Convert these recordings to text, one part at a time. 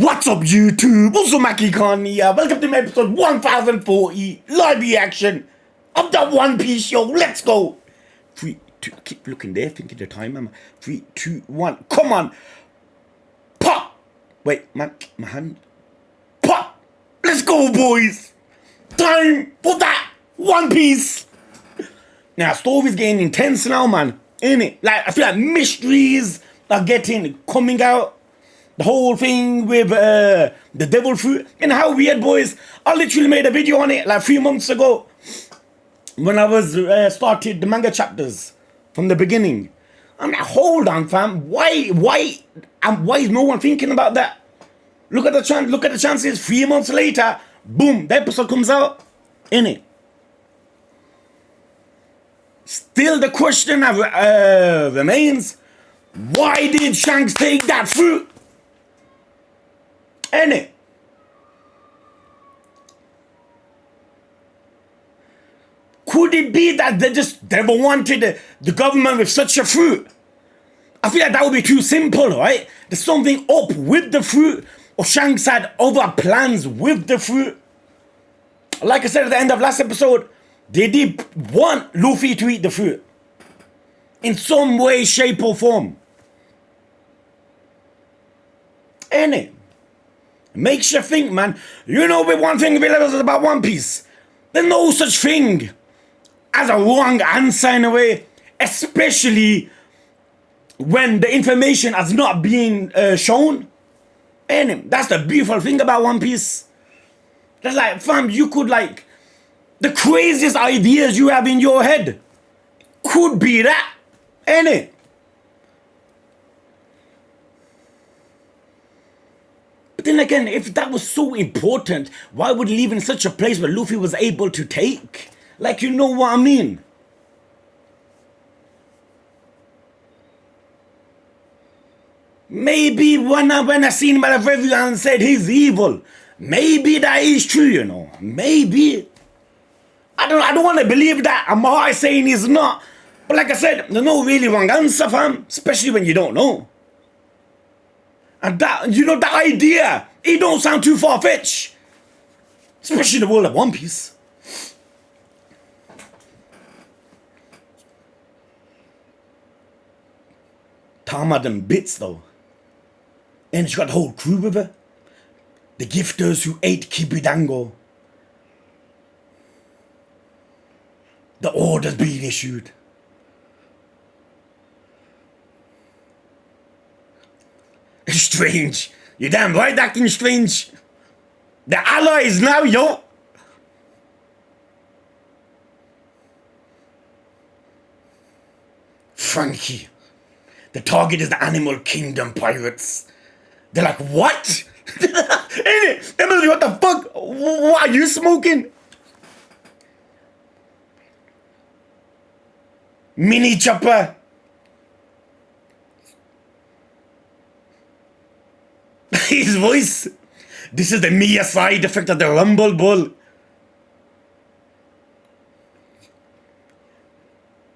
What's up, YouTube? Also, Mackie Khan here. Welcome to episode 1040 live reaction of the One Piece show. Let's go. 3, 2, keep looking there, thinking the time, man. 3, 2, 1, come on. Pop. Wait, man, my hand. Pop. Let's go, boys. Time for that One Piece. Now, story's getting intense now, man. Innit? Like, I feel like mysteries are coming out. The whole thing with the devil fruit. And how weird, boys. I literally made a video on it like 3 months ago. When I was started the manga chapters from the beginning. I'm like, hold on, fam. Why is no one thinking about that? Look at the chances. 3 months later, boom, the episode comes out. Innit? Still the question remains, why did Shanks take that fruit? Innit? Could it be that they never wanted the government with such a fruit? I feel like that would be too simple, right? There's something up with the fruit, or Shanks had other plans with the fruit. Like I said at the end of last episode, they did want Luffy to eat the fruit. In some way, shape or form. Innit? Makes you think, man. You know, with one thing we learned about One Piece, there's no such thing as a wrong answer in a way, especially when the information has not been shown. And that's the beautiful thing about One Piece. That's like, fam, you could like, the craziest ideas you have in your head could be that, ain't it? But then again, if that was so important, why would he live in such a place where Luffy was able to take? Like, you know what I mean? Maybe when I seen him at a review and said he's evil, maybe that is true, you know. Maybe. I don't want to believe that. I'm always saying he's not. But like I said, there's no really wrong answer, fam. Especially when you don't know. And that, you know, that idea, it don't sound too far-fetched. Especially in the world of One Piece. Tama them bits, though. And she got the whole crew with her. The gifters who ate Kibidango. The orders being issued. Strange. You're damn right acting strange. The allies now, yo. Frankie. The target is the Animal Kingdom pirates. They're like, what? Emily, what the fuck? What are you smoking? Mini chopper. His voice. This is the Mia side effect of the Rumble Bull.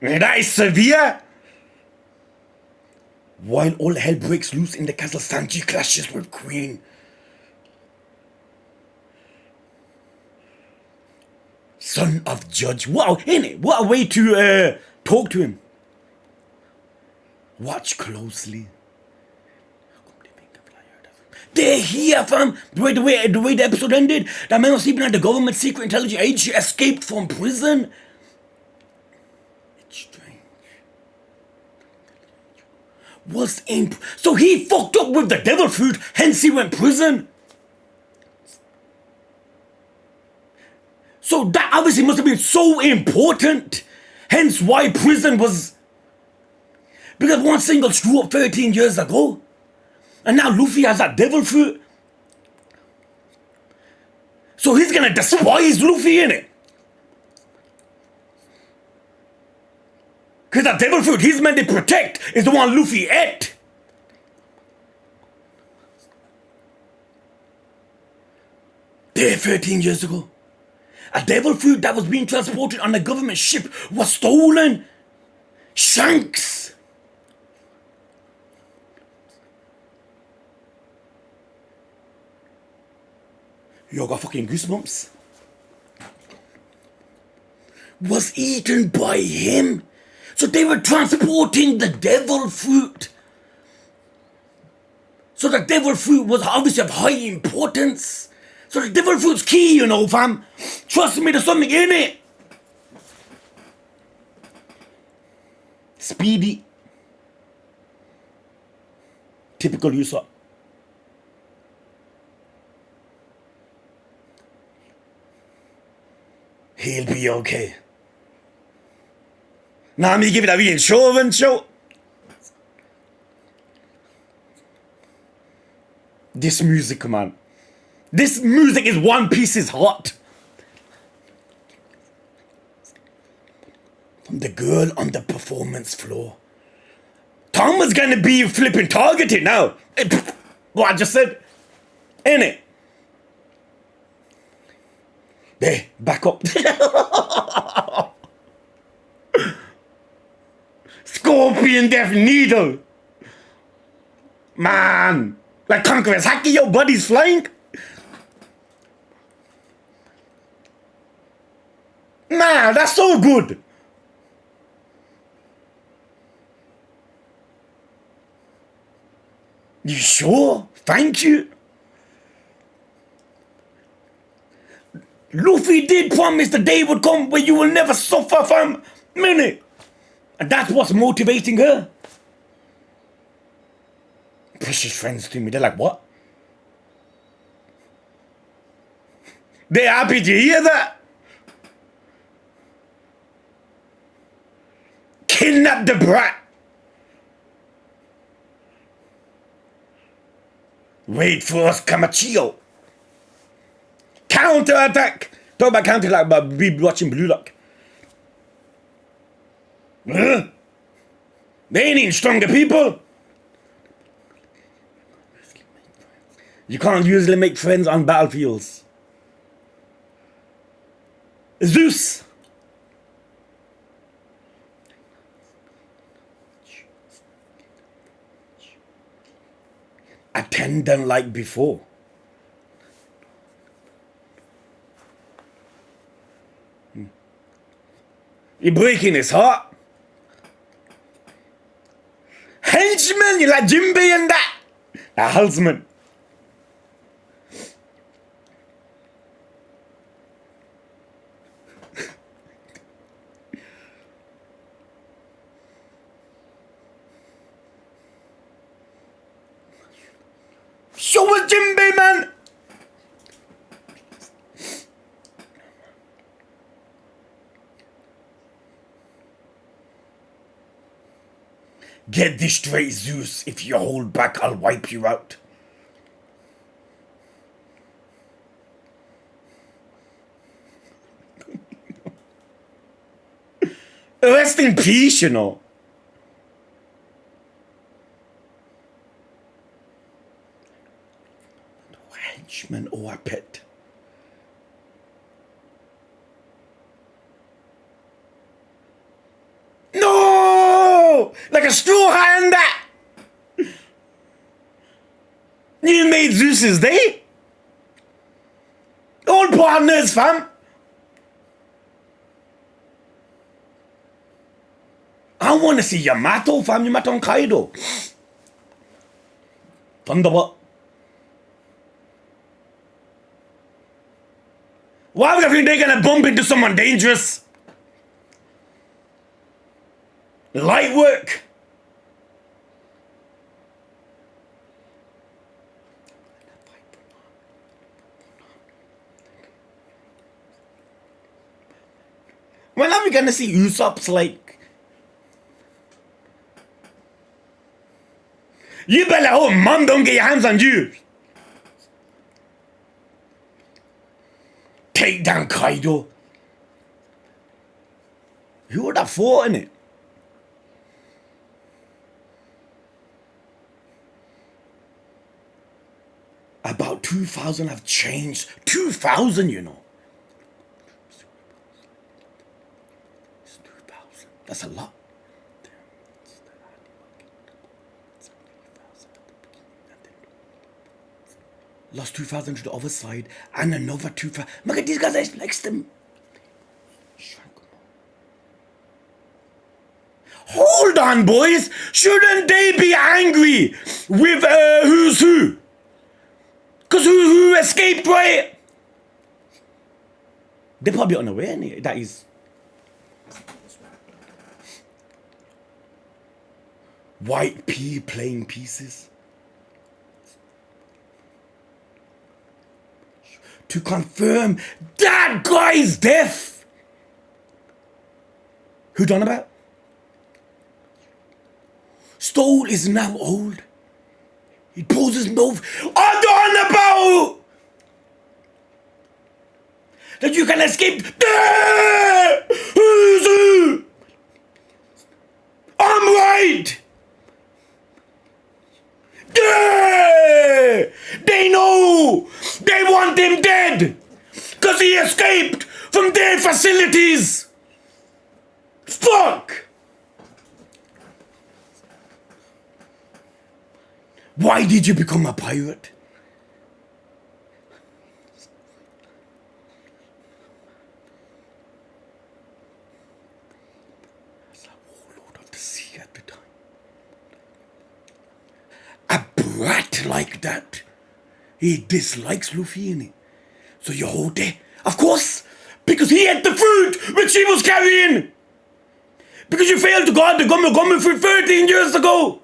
That is severe. While all hell breaks loose in the castle, Sanji clashes with Queen. Son of Judge. Wow, innit? What a way to talk to him. Watch closely. They're here, fam. The way the episode ended, that man was sleeping at the government secret intelligence agency, escaped from prison. It's strange. So he fucked up with the devil fruit, hence he went prison. So that obviously must have been so important. Hence why prison was. Because one single screw up 13 years ago. And now Luffy has that devil fruit. So he's gonna despise Luffy, innit? Because that devil fruit he's meant to protect is the one Luffy ate. There 13 years ago. A devil fruit that was being transported on a government ship was stolen. Shanks. Yo, got fucking goosebumps. Was eaten by him. So they were transporting the devil fruit. So the devil fruit was obviously of high importance. So the devil fruit's key, you know, fam. Trust me, there's something in it. Speedy. Typical Usopp. He'll be okay. Now me give it a reinsurance show. This music, man. This music is One Piece's heart. From the girl on the performance floor. Tom is gonna be flipping targeted now. What I just said. Ain't it? There, back up. Scorpion Death Needle. Man. Like Conqueror's Haki, your body's flying. Nah, that's so good. You sure? Thank you. Luffy did promise the day would come where you will never suffer from minute. And that's what's motivating her. Precious friends to me, they're like, what? They're happy to hear that. Kidnap the brat. Wait for us, Kamachio. Counter attack. Talk about counter attack, but be watching Blue Lock. They ain't even stronger people. You can't usually make friends on battlefields. Zeus. Attendant like before. You're breaking his heart. Henchman, you like Jinbei and that. The HELMSMAN. Show us Jinbei, man. Get this straight, Zeus. If you hold back, I'll wipe you out. Rest in peace, you know. Henchman or a pet. No! Like a straw hat and that! You made Zeus's day? All partners, fam! I want to see Yamato, fam. Yamato and Kaido. Thunderbolt. Why would I think they're gonna bump into someone dangerous? Light work. When are we gonna see Usopp's like? You better hope mom don't get your hands on you. Take down Kaido. Who would have fought in it? About 2,000 have changed. 2,000, you know. It's 2,000. That's a lot. lost 2,000 to the other side, and another 2,000. Look at these guys actually likes them. Hold on, boys. Shouldn't they be angry with who's who? Because who escaped, right? They're probably unaware that is. White pea playing pieces. To confirm that guy's death. Who done about? Stole is now old. He pulls his mouth. I done about that you can escape. Who's who? I'm right. They know they want him dead because he escaped from their facilities. Fuck! Why did you become a pirate? There's a warlord of the sea at the time. A brat like that. He dislikes Luffy, innit? So you hold it. Of course, because he ate the fruit which he was carrying. Because you failed to guard the Gummy fruit 13 years ago.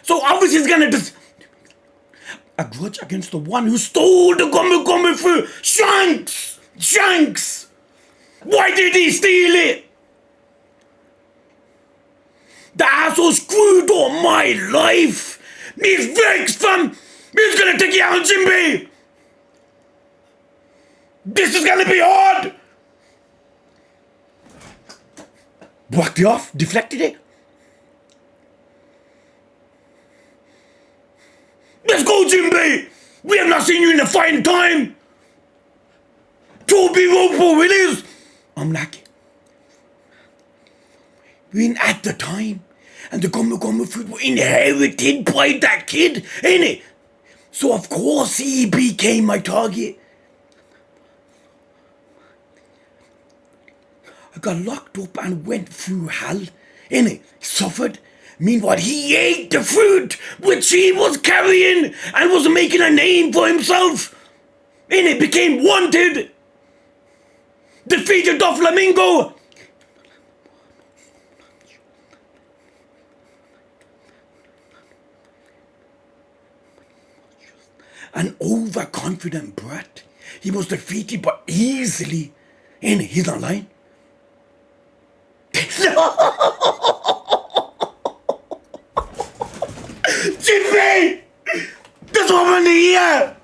So obviously he's gonna a grudge against the one who stole the Gummy fruit. Shanks. Why did he steal it? The asshole screwed up my life. He's vexed, fam. He's gonna take you out, Jinbe. This is gonna be hard. Blocked it off, deflected it. Let's go, Jinbe. We have not seen you in a fine time. Toby Ropo, it is. I'm like, we ain't at the time. And the Gummy fruit were inherited by that kid, ain't it? So of course he became my target. I got locked up and went through hell, innit? Suffered. Meanwhile, he ate the fruit which he was carrying and was making a name for himself. Innit? Became wanted. Defeated the Flamingo. An overconfident brat. He was defeated but easily. Ain't it? He's not lying. Jinbe! This woman here!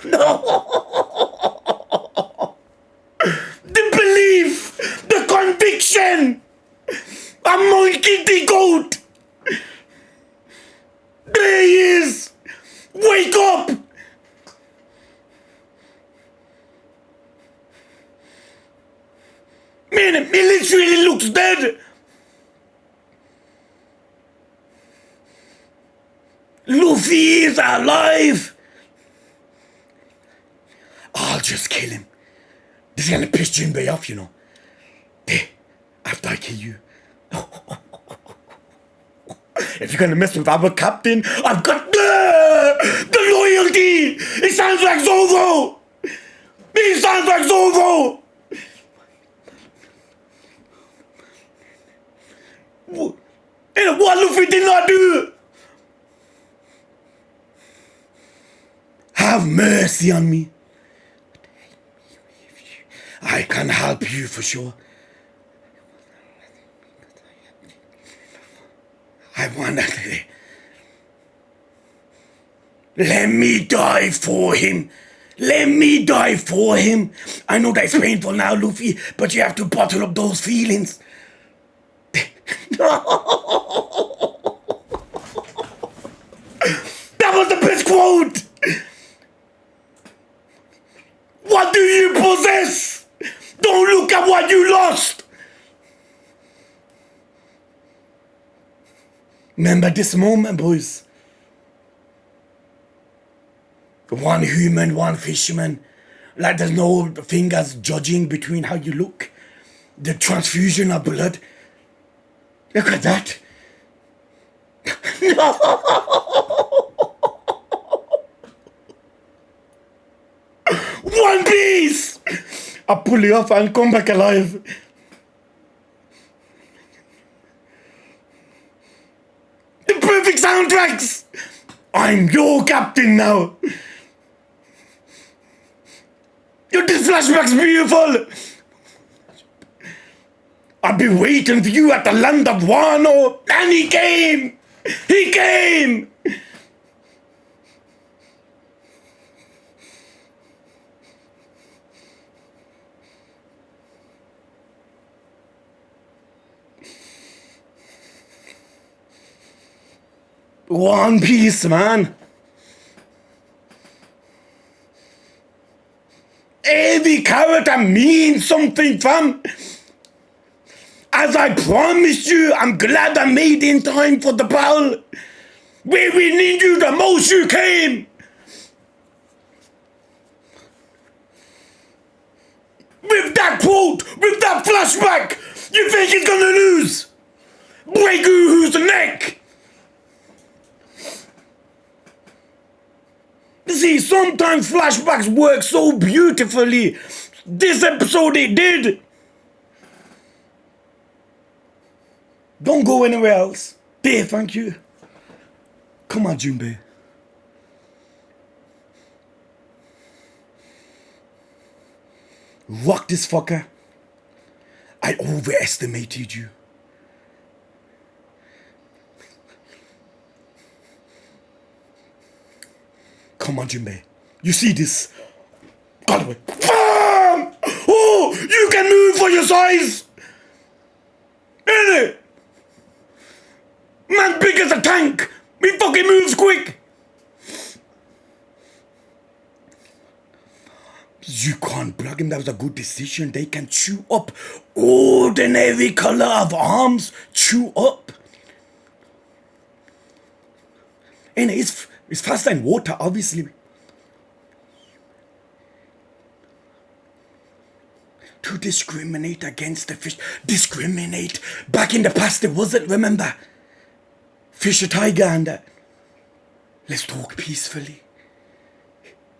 No! The belief! The conviction! A monkey the goat! There he is! Wake up! Man, he literally looks dead! Luffy is alive! I'll just kill him. This is gonna piss Jinbe off, you know. After I kill you. If you're gonna mess with our captain, I've got the loyalty! He sounds like Zoro! He sounds like Zoro! And what Luffy did not do? Have mercy on me. I can help you for sure. I want to let me die for him. Let me die for him. I know that's painful now, Luffy, but you have to bottle up those feelings. That was the best quote. What do you possess? Don't look at what you lost. Remember this moment, boys. One human, one fisherman. Like there's no fingers judging between how you look. The transfusion of blood. Look at that. One Piece! I pull you off and come back alive. The perfect soundtracks! I'm your captain now. This flashback's beautiful. I've been waiting for you at the land of Wano, and he came! He came! One Piece, man. Every character means something, fam. As I promised you, I'm glad I made in time for the battle. Where we need you the most, you came. With that quote, with that flashback, you think he's gonna lose? Break who's neck. See, sometimes flashbacks work so beautifully. This episode it did. Don't go anywhere else. There, thank you. Come on, Jinbe. Rock this fucker. I overestimated you. Come on, Jinbe. You see this? Got away. Bam! Oh, you can move for your size. Ain't it? Man big as a tank. He fucking moves quick. You can't block him. That was a good decision. They can chew up ordinary color of arms. Chew up. And it's faster than water, obviously. To discriminate against the fish. Discriminate. Back in the past, it wasn't, remember? Fish a tiger and that. Let's talk peacefully.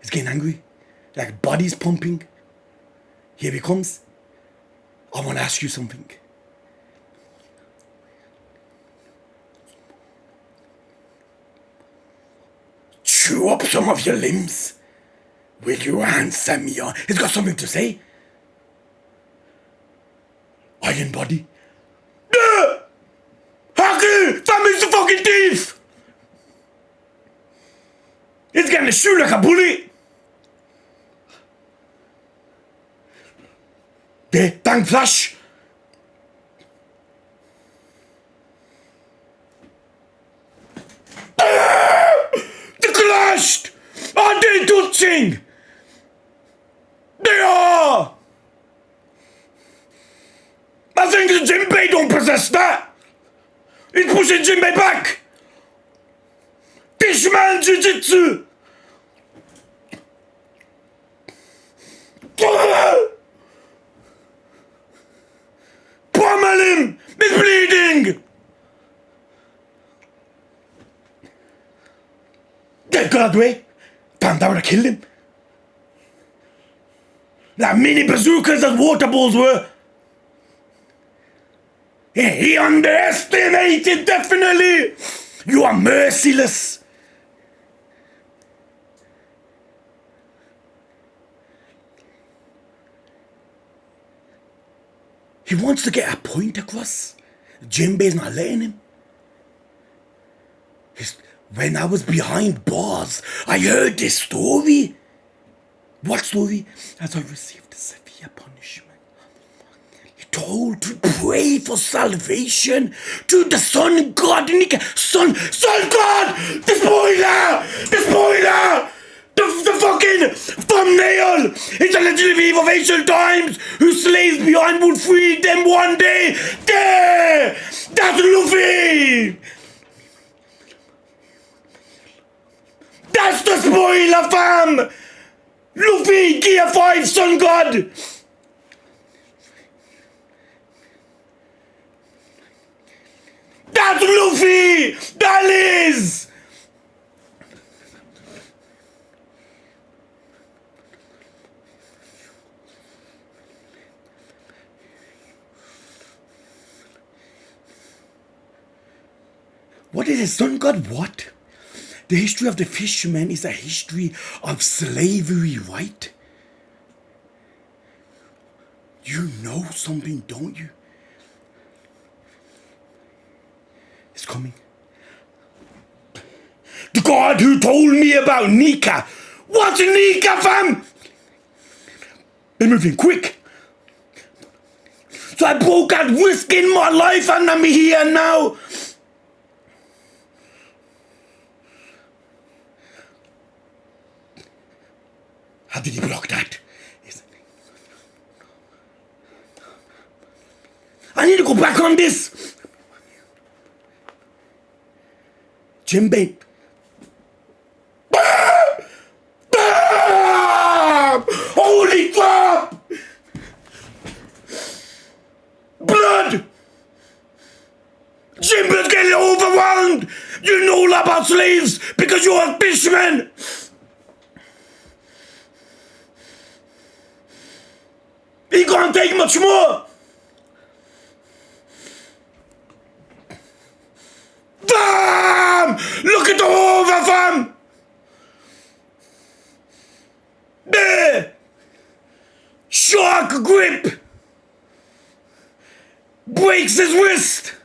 He's getting angry. Like body's pumping. Here he comes. I want to ask you something. Chew up some of your limbs. Will you answer me? He's got something to say. Iron body. Haki! That means the fucking thief! He's gonna shoot like a bullet. There, bang flash. They clashed! Are they touching? They are! I think the Jinbei don't possess that! He's pushing Jinbei back! Fishman Jiu-Jitsu! Pummel him! He's bleeding! Get got away! Damn, that would have killed him! Like mini bazookas as water balls were! He underestimated, definitely! You are merciless! He wants to get a point across. Jinbei's not letting him. When I was behind bars, I heard this story. What story? As I received a severe punishment. He told to pray for salvation to the sun god Nika. Sun god! The spoiler! The spoiler! The fucking thumbnail! It's a legend of ancient times who slaves behind would free them one day. There! That's Luffy! That's the spoiler, fam! Luffy, Gear 5, Sun God! That's Luffy! That is! What is it, Sun God? What? The history of the fisherman is a history of slavery, right? You know something, don't you? It's coming. The god who told me about Nika. What's Nika, fam? They're moving quick. So I broke out risking my life and I'm here now. How did he block that? I need to go back on this. Jinbe. Holy crap! Blood! Jinbe's getting overwhelmed! You know all about slaves because you're a fisherman! He can't take much more! Fam! Look at the over, fam! There! Shark grip! Breaks his wrist!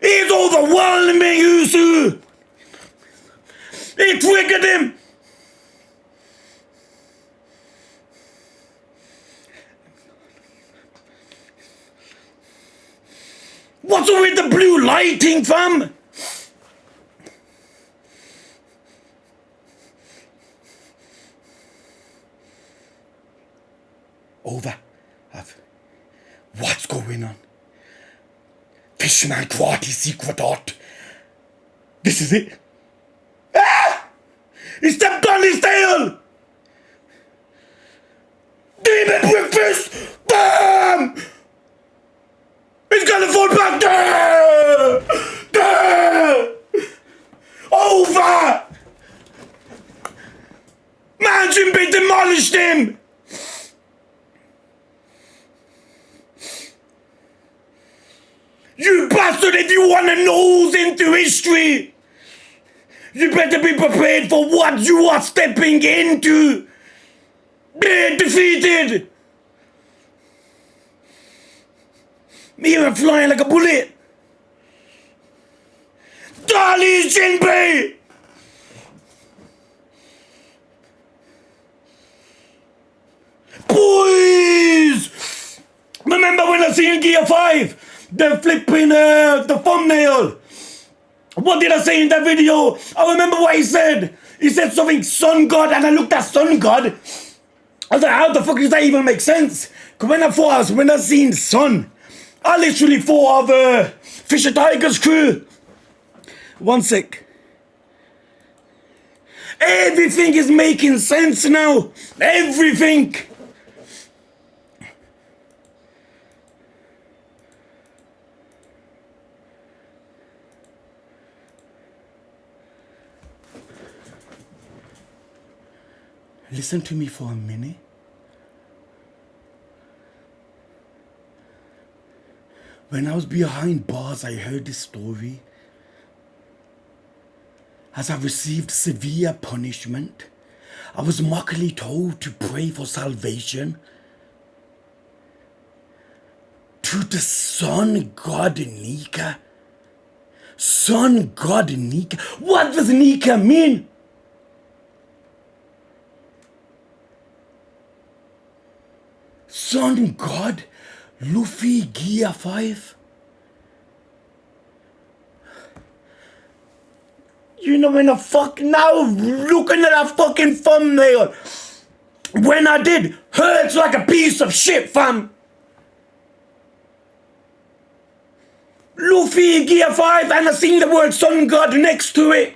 He's overwhelming Usu! It triggered him! What's with the blue lighting, fam? Over. What's going on? Fisherman Quality Secret Art. This is it. Ah! He stepped on his tail! Demon breakfast! Bam! He's gonna fall back there! There! Over! Man, Jinbe demolished him! You bastard, if you want to nose into history, you better be prepared for what you are stepping into. They're defeated. Me even flying like a bullet. Darling Jinbe! Boys! Remember when I seen Gear 5? The flipping, the thumbnail. What did I say in that video? I remember what he said. He said something Sun God, and I looked at Sun God. I was like, how the fuck does that even make sense? Because when I seen Sun, I literally thought of Fisher Tiger's crew. One sec. Everything is making sense now. Everything. Listen to me for a minute. When I was behind bars, I heard this story. As I received severe punishment, I was mockingly told to pray for salvation to the sun god Nika. Sun god Nika. What does Nika mean? Sun God, Luffy, Gear 5. You know when the fuck now looking at that fucking thumbnail. When I did, hurts like a piece of shit, fam. Luffy Luffy Gear 5 and I seen the word Sun God next to it.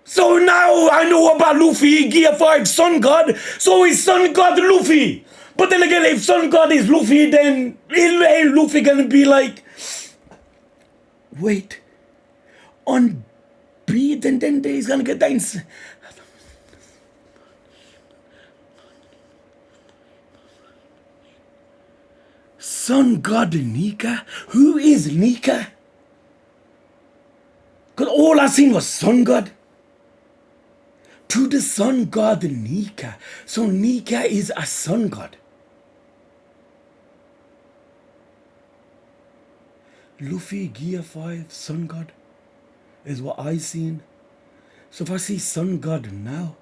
So now I know about Luffy Gear 5 Sun God, so is Sun God Luffy. But then again, if Sun God is Luffy, then ain't Luffy gonna be like, wait, on B, then he's gonna get that. Sun God Nika? Who is Nika? Because all I seen was Sun God. To the Sun God Nika. So Nika is a Sun God. Luffy Gear 5 Sun God is what I seen. So if I see Sun God now,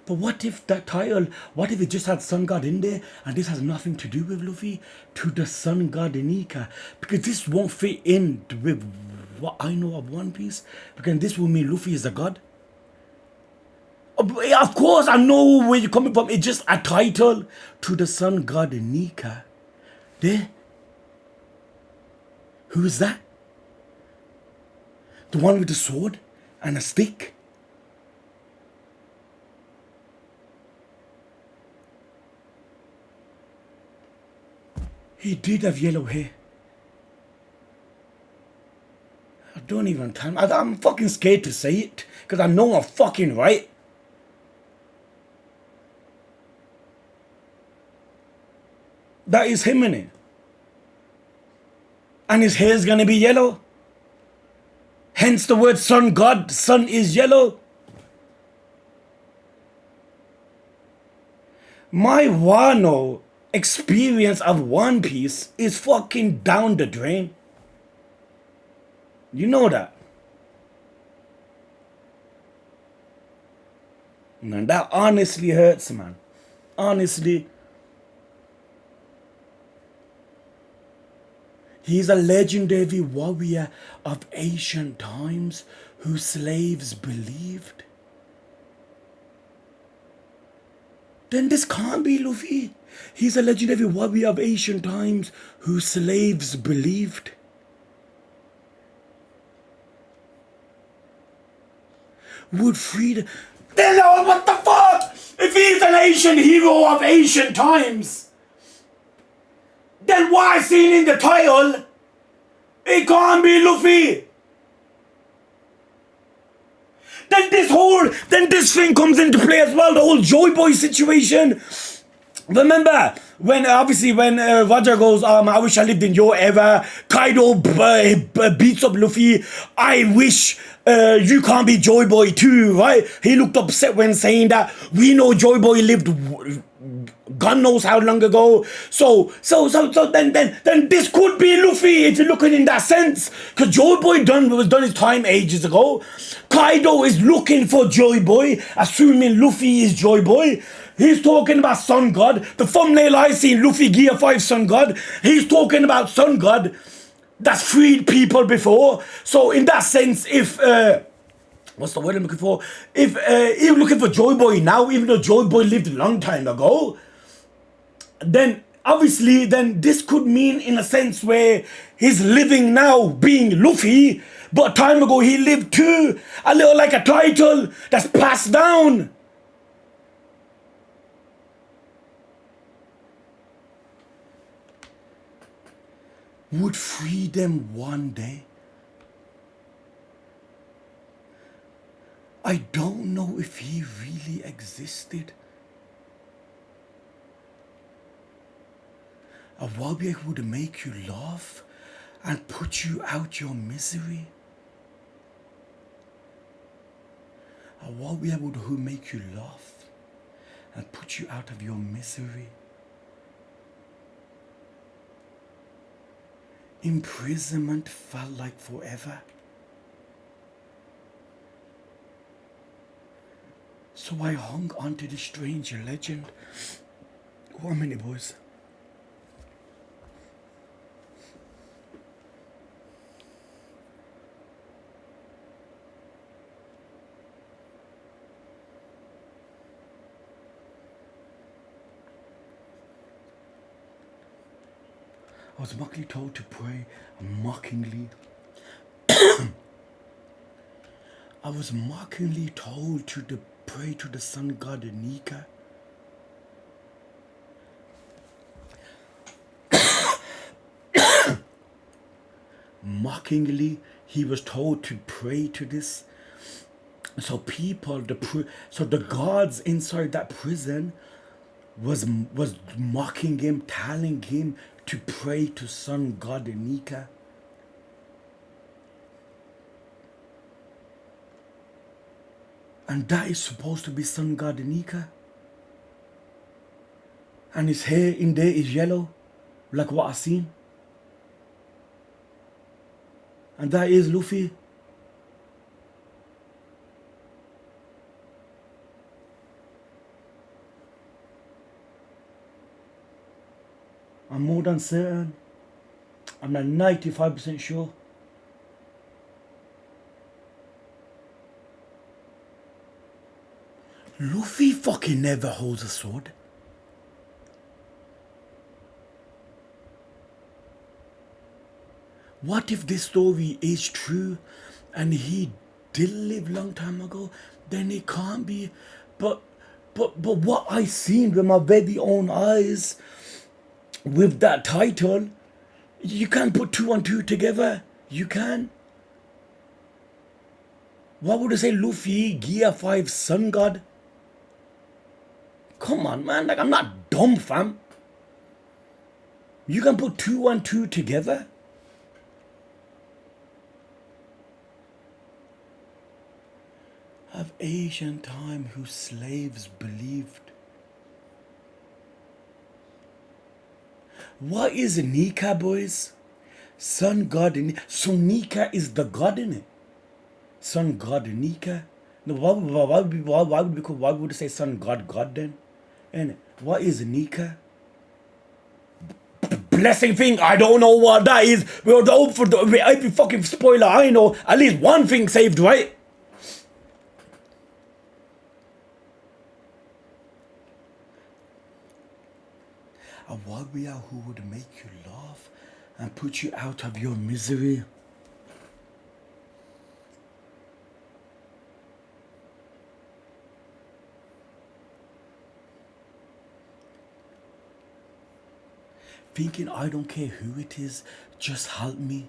but what if that title, what if it just had Sun God in there and this has nothing to do with Luffy? To the Sun God Nika. Because this won't fit in with what I know of One Piece. Because this will mean Luffy is a god. Of course, I know where you're coming from. It's just a title. To the Sun God Nika. There. Who is that? The one with the sword and a stick? He did have yellow hair. I don't even time. I'm fucking scared to say it. Because I know I'm fucking right. That is him, innit? And his hair's gonna be yellow. Hence the word Sun God. Sun is yellow. My Wano experience of One Piece is fucking down the drain. You know that. Man, that honestly hurts, man. Honestly. He's a legendary warrior of ancient times whose slaves believed. Then this can't be Luffy. He's a legendary warrior of ancient times whose slaves believed. Would freedom... Then what the fuck? If he's an ancient hero of ancient times, then why seen in the title, it can't be Luffy? Then this thing comes into play as well, the whole Joy Boy situation. Remember, when Roger goes, I wish I lived in your era, Kaido beats up Luffy, I wish you can't be Joy Boy too, right? He looked upset when saying that. We know Joy Boy lived God knows how long ago. So then this could be Luffy if you're looking in that sense. Because Joy Boy was done his time ages ago. Kaido is looking for Joy Boy, assuming Luffy is Joy Boy. He's talking about Sun God. The thumbnail I seen, Luffy Gear 5 Sun God. He's talking about Sun God that's freed people before. So in that sense, if what's the word I'm looking for? If you're looking for Joy Boy now, even though Joy Boy lived a long time ago, then obviously then this could mean in a sense where he's living now being Luffy, but time ago he lived too. A little like a title that's passed down. Would freedom one day? I don't know if he really existed. A warrior who would make you laugh and put you out your misery. A warrior who make you laugh and put you out of your misery. Imprisonment felt like forever. So I hung on to this strange legend. 1 minute, boys. I was mockingly told to pray, mockingly. I was mockingly told to pray to the sun god Nika. Mockingly, he was told to pray to this. So people, so the guards inside that prison was mocking him, telling him to pray to sun god Nika. And that is supposed to be sun god Nika. And his hair in there is yellow, like what I seen. And that is Luffy. I'm more than certain. I'm not 95% sure. Luffy fucking never holds a sword. What if this story is true and he did live long time ago? Then it can't be. But what I seen with my very own eyes with that title, you can't put 2 and 2 together. You can. Why would I say Luffy, Gear 5 Sun God? Come on, man. Like, I'm not dumb, fam. You can put 2 and 2 together. Of ancient time whose slaves believed. What is Nika, boys? Sun god in it. So Nika is the god in it. Sun god Nika. No, why would it say sun god then? And what is Nika? Blessing thing, I don't know what that is. We're the for the every fucking spoiler. I know at least one thing saved, right? A warrior who would make you laugh and put you out of your misery. Thinking I don't care who it is, just help me.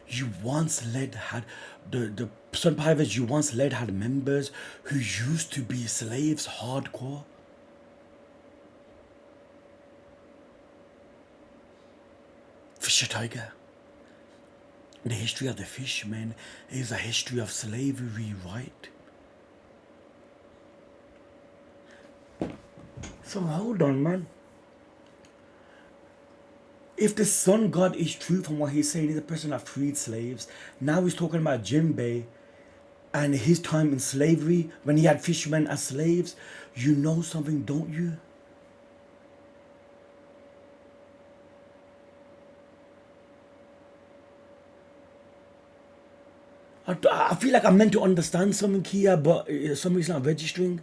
You once had the Sun Pirates you once led had members who used to be slaves hardcore. Fisher Tiger. The history of the fishermen is a history of slavery, right? So hold on, man. If the sun god is true from what he's saying, he's a person that freed slaves. Now he's talking about Jinbei and his time in slavery when he had fishermen as slaves. You know something, don't you? I feel like I'm meant to understand something here, but something's not registering.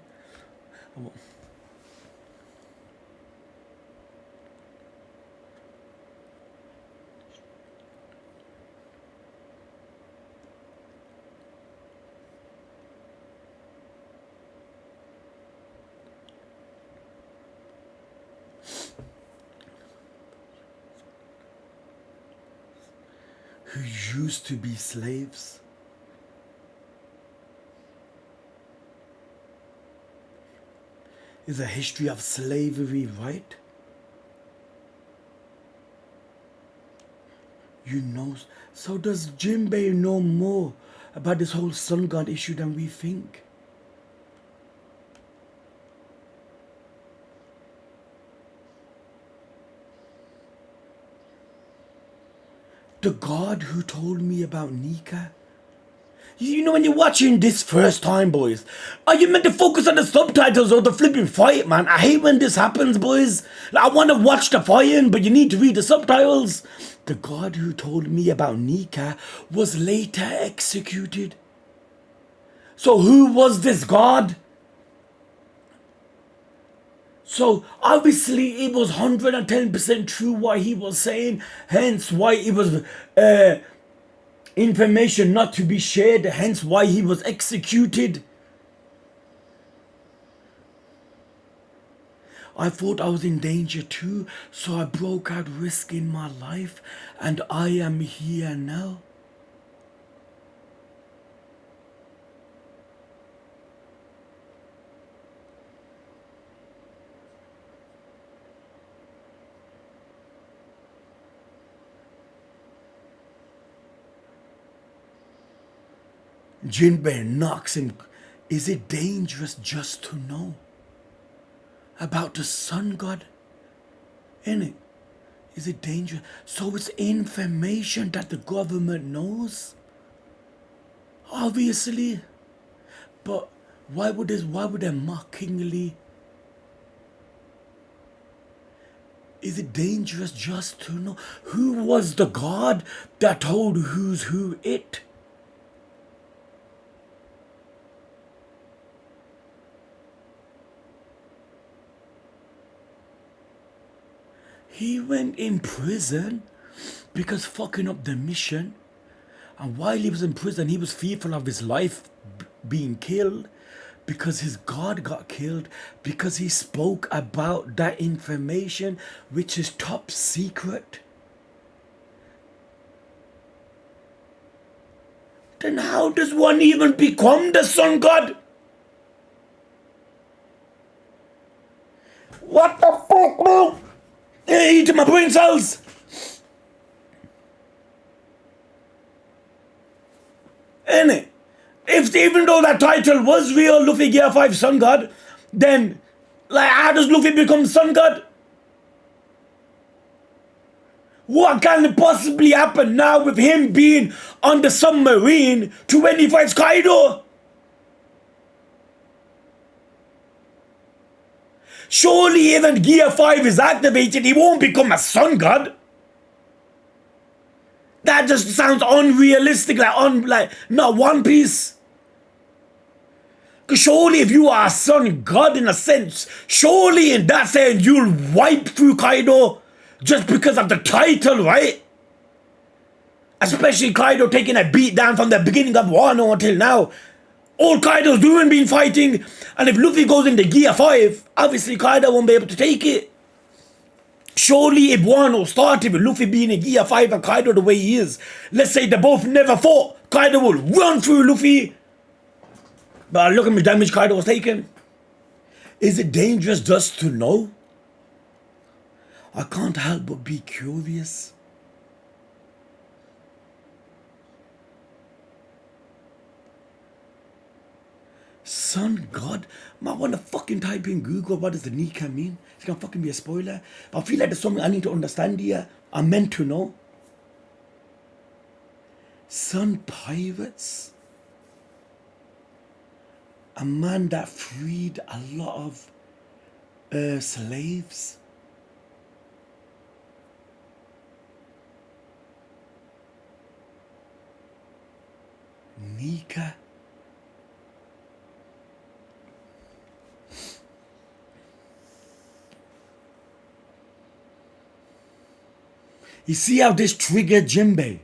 Who used to be slaves. Is a history of slavery, right? You know, so does Jinbei know more about this whole sun god issue than we think? The god who told me about Nika? You know when you're watching this first time, boys, are you meant to focus on the subtitles or the flipping fight, man? I hate when this happens, boys. Like, I want to watch the fighting, but you need to read the subtitles. The god who told me about Nika was later executed. So who was this god? So obviously it was 110% true what he was saying, hence why it was information not to be shared, hence why he was executed. I thought I was in danger too, so I broke out risking my life, and I am here now. Jinbe knocks him. Is it dangerous just to know about the sun god? Innit? Is it dangerous? So it's information that the government knows? Obviously. But why would they mockingly? Is it dangerous just to know? Who was the god that told who's who it? He went in prison because fucking up the mission. And while he was in prison, he was fearful of his life being killed because his god got killed because he spoke about that information which is top secret. Then how does one even become the sun god? What the fuck, bro? They're eating my brain cells. Innit? If even though that title was real, Luffy Gear 5 Sun God, then like how does Luffy become Sun God? What can possibly happen now with him being on the submarine to when he fights Kaido? Surely even Gear 5 is activated, he won't become a sun god. That just sounds unrealistic, like not One Piece. Because surely if you are a sun god in a sense, surely in that sense you'll wipe through Kaido just because of the title, right? Especially Kaido taking a beat down from the beginning of Wano until now. All Kaido's doing been fighting, and if Luffy goes into Gear 5, obviously Kaido won't be able to take it. Surely if Wano started with Luffy being in Gear 5 and Kaido the way he is, let's say they both never fought, Kaido will run through Luffy. But look at the damage Kaido was taking. Is it dangerous just to know? I can't help but be curious. Sun God? Man, I want to fucking type in Google what does the Nika mean. It's gonna fucking be a spoiler. But I feel like there's something I need to understand here. I'm meant to know. Sun Pirates? A man that freed a lot of slaves. Nika? You see how this triggered Jinbe?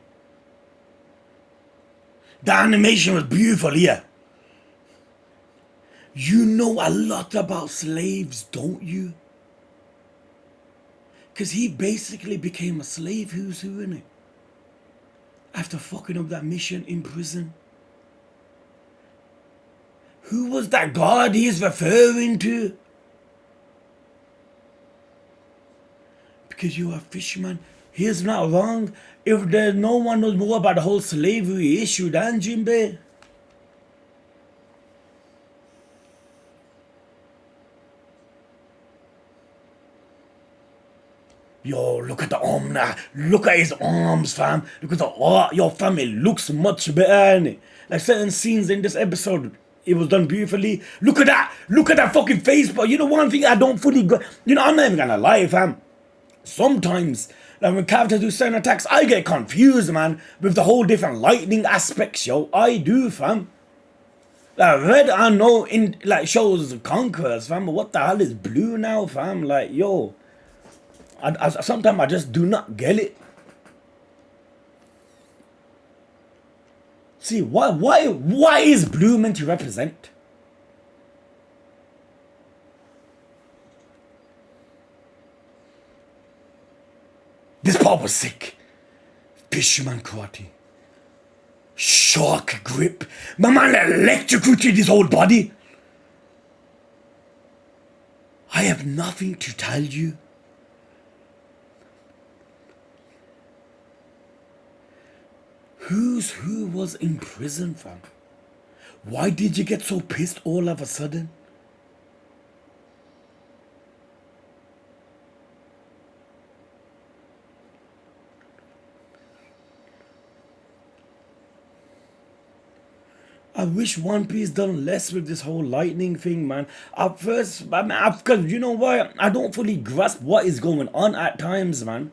The animation was beautiful here. You know a lot about slaves, don't you? Because he basically became a slave. Who's who, innit? After fucking up that mission in prison. Who was that god he's referring to? Because you're a fisherman. He's not wrong. If there's no one knows more about the whole slavery issue than Jinbe. Yo, look at the arm now. Look at his arms, fam. Look at the art. Yo, fam, it looks much better, innit? Like certain scenes in this episode, it was done beautifully. Look at that. Look at that fucking face, but you know one thing I don't fully go. You know, I'm not even gonna lie, fam. Sometimes, like when characters do certain attacks, I get confused, man, with the whole different lightning aspects, yo. I do, fam. Like red, I know in like shows conquerors, fam. But what the hell is blue now, fam? Like yo, I sometimes I just do not get it. See, why is blue meant to represent? This part was sick. Fisherman karate. Shark grip. My man electrocuted his whole body. I have nothing to tell you. Who was in prison, fam? Why did you get so pissed all of a sudden? I wish One Piece done less with this whole lightning thing, man. At first, because you know why? I don't fully grasp what is going on at times, man.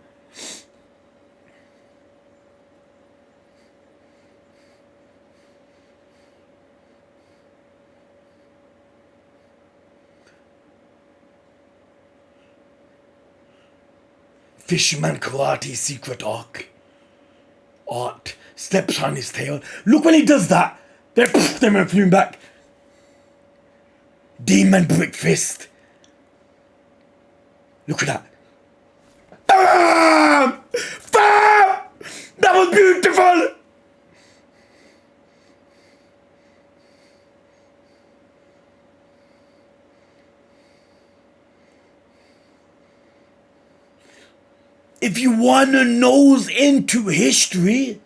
Fisherman karate secret art steps on his tail. Look when he does that. They went flew back. Demon brick fist. Look at that. Bam! Bam! That was beautiful. If you want to nose into history,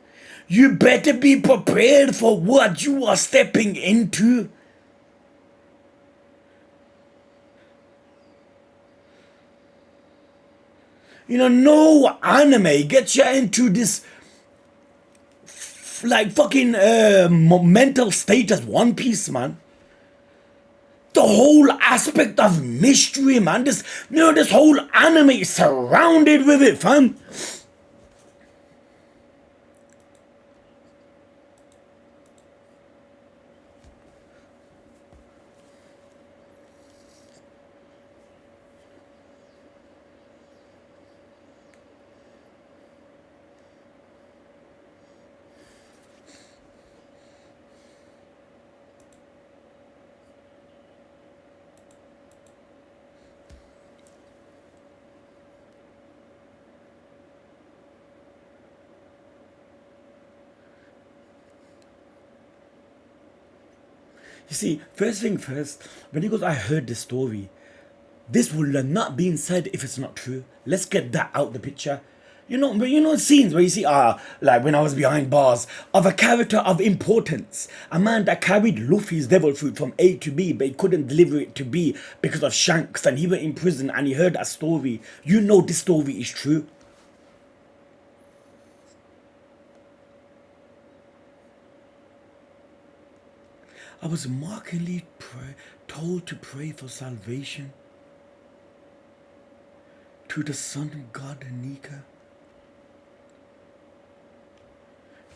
you better be prepared for what you are stepping into. You know, no anime gets you into this like fucking mental state as One Piece, man. The whole aspect of mystery, man. This whole anime is surrounded with it, fam. You see, first thing first, when he goes, I heard this story. This will not be said if it's not true. Let's get that out the picture. But scenes where you see, like when I was behind bars, of a character of importance. A man that carried Luffy's devil fruit from A to B, but he couldn't deliver it to B because of Shanks, and he went in prison and he heard that story. You know this story is true. I was mockingly told to pray for salvation to the sun god Nika.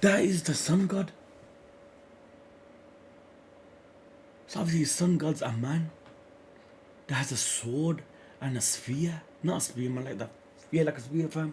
That is the sun god. So obviously the sun god's a man that has a sword and a sphere. Not a spear, man, like that. Yeah, like a spear, fam.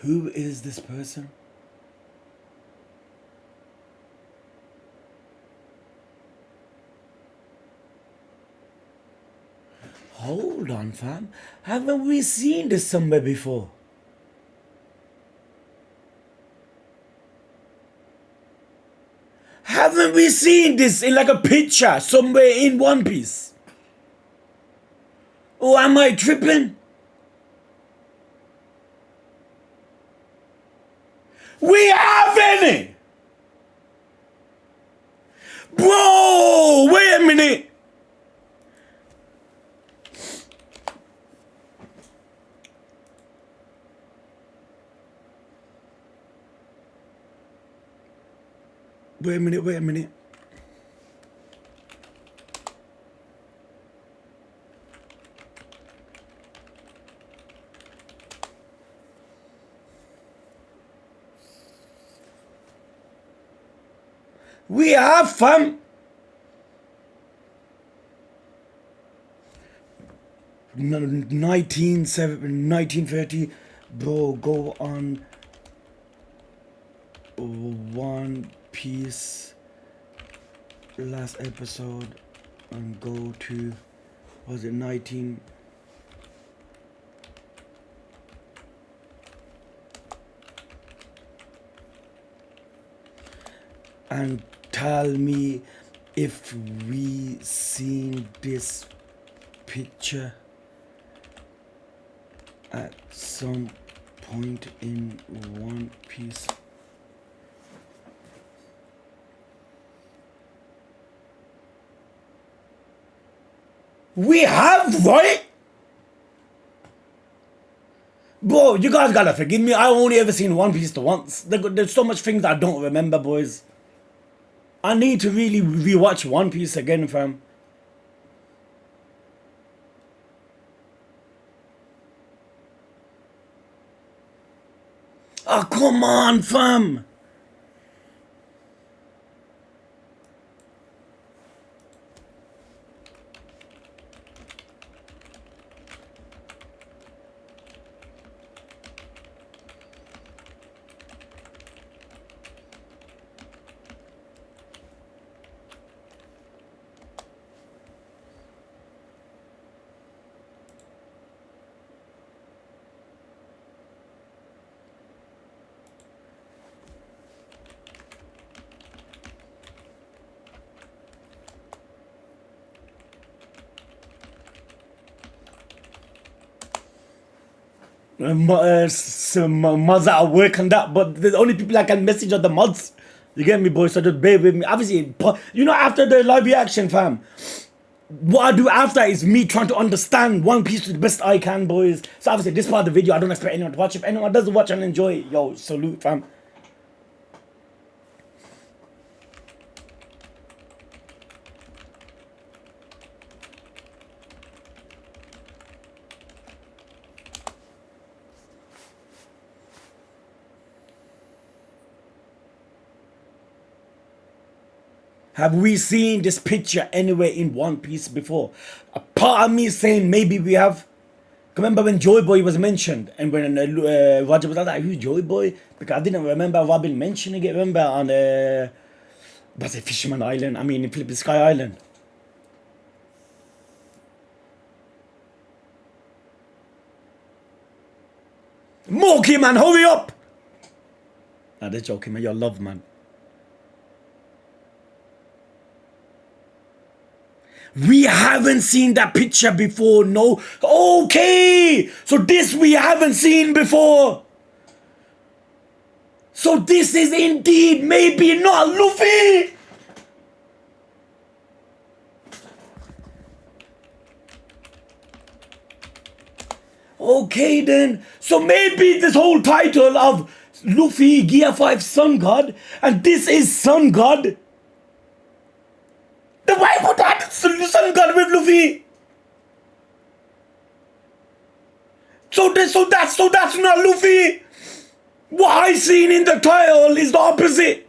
Who is this person? Hold on, fam. Haven't we seen this somewhere before? Haven't we seen this in like a picture somewhere in One Piece? Oh, am I tripping? We haven't! Bro, wait a minute. Wait a minute, wait a minute. We have fam. 1930, bro, go on One Piece last episode and go to, was it 19? And tell me if we seen this picture at some point in One Piece. We have, right? Bro, you guys gotta forgive me. I only ever seen One Piece once. There's so much things I don't remember, boys. I need to really rewatch One Piece again, fam. Oh, come on, fam. Some mods that are work on that, but the only people I can message are the mods. You get me, boys? So just bear with me. Obviously, you know, after the live reaction, fam, what I do after is me trying to understand One Piece to the best I can, boys. So obviously, this part of the video, I don't expect anyone to watch. If anyone does watch and enjoy it, yo, salute, fam. Have we seen this picture anywhere in One Piece before? A part of me is saying maybe we have. Remember when Joy Boy was mentioned and when Roger was like, who's Joy Boy? Because I didn't remember Robin mentioning it. Remember on that's a Fisherman Island. I mean, in Philippine Sky Island. Moki, man, hurry up! Nah, they're joking, man. You're love, man. We haven't seen that picture before, no? Okay! So this we haven't seen before. So this is indeed maybe not Luffy! Okay then. So maybe this whole title of Luffy, Gear 5 Sun God, and this is Sun God. Then why would that Sun God with Luffy? So that's not Luffy. What I seen in the title is the opposite.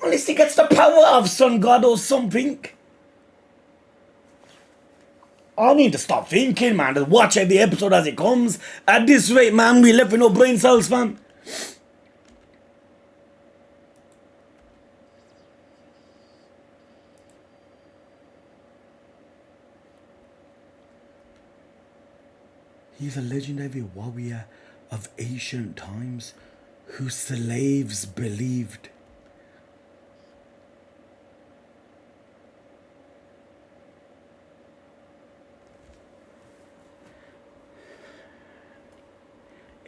Unless he gets the power of Sun God or something. I need to stop thinking, man. Just watch every episode as it comes. At this rate, man, we left with no brain cells, fam. He's a legendary warrior of ancient times whose slaves believed.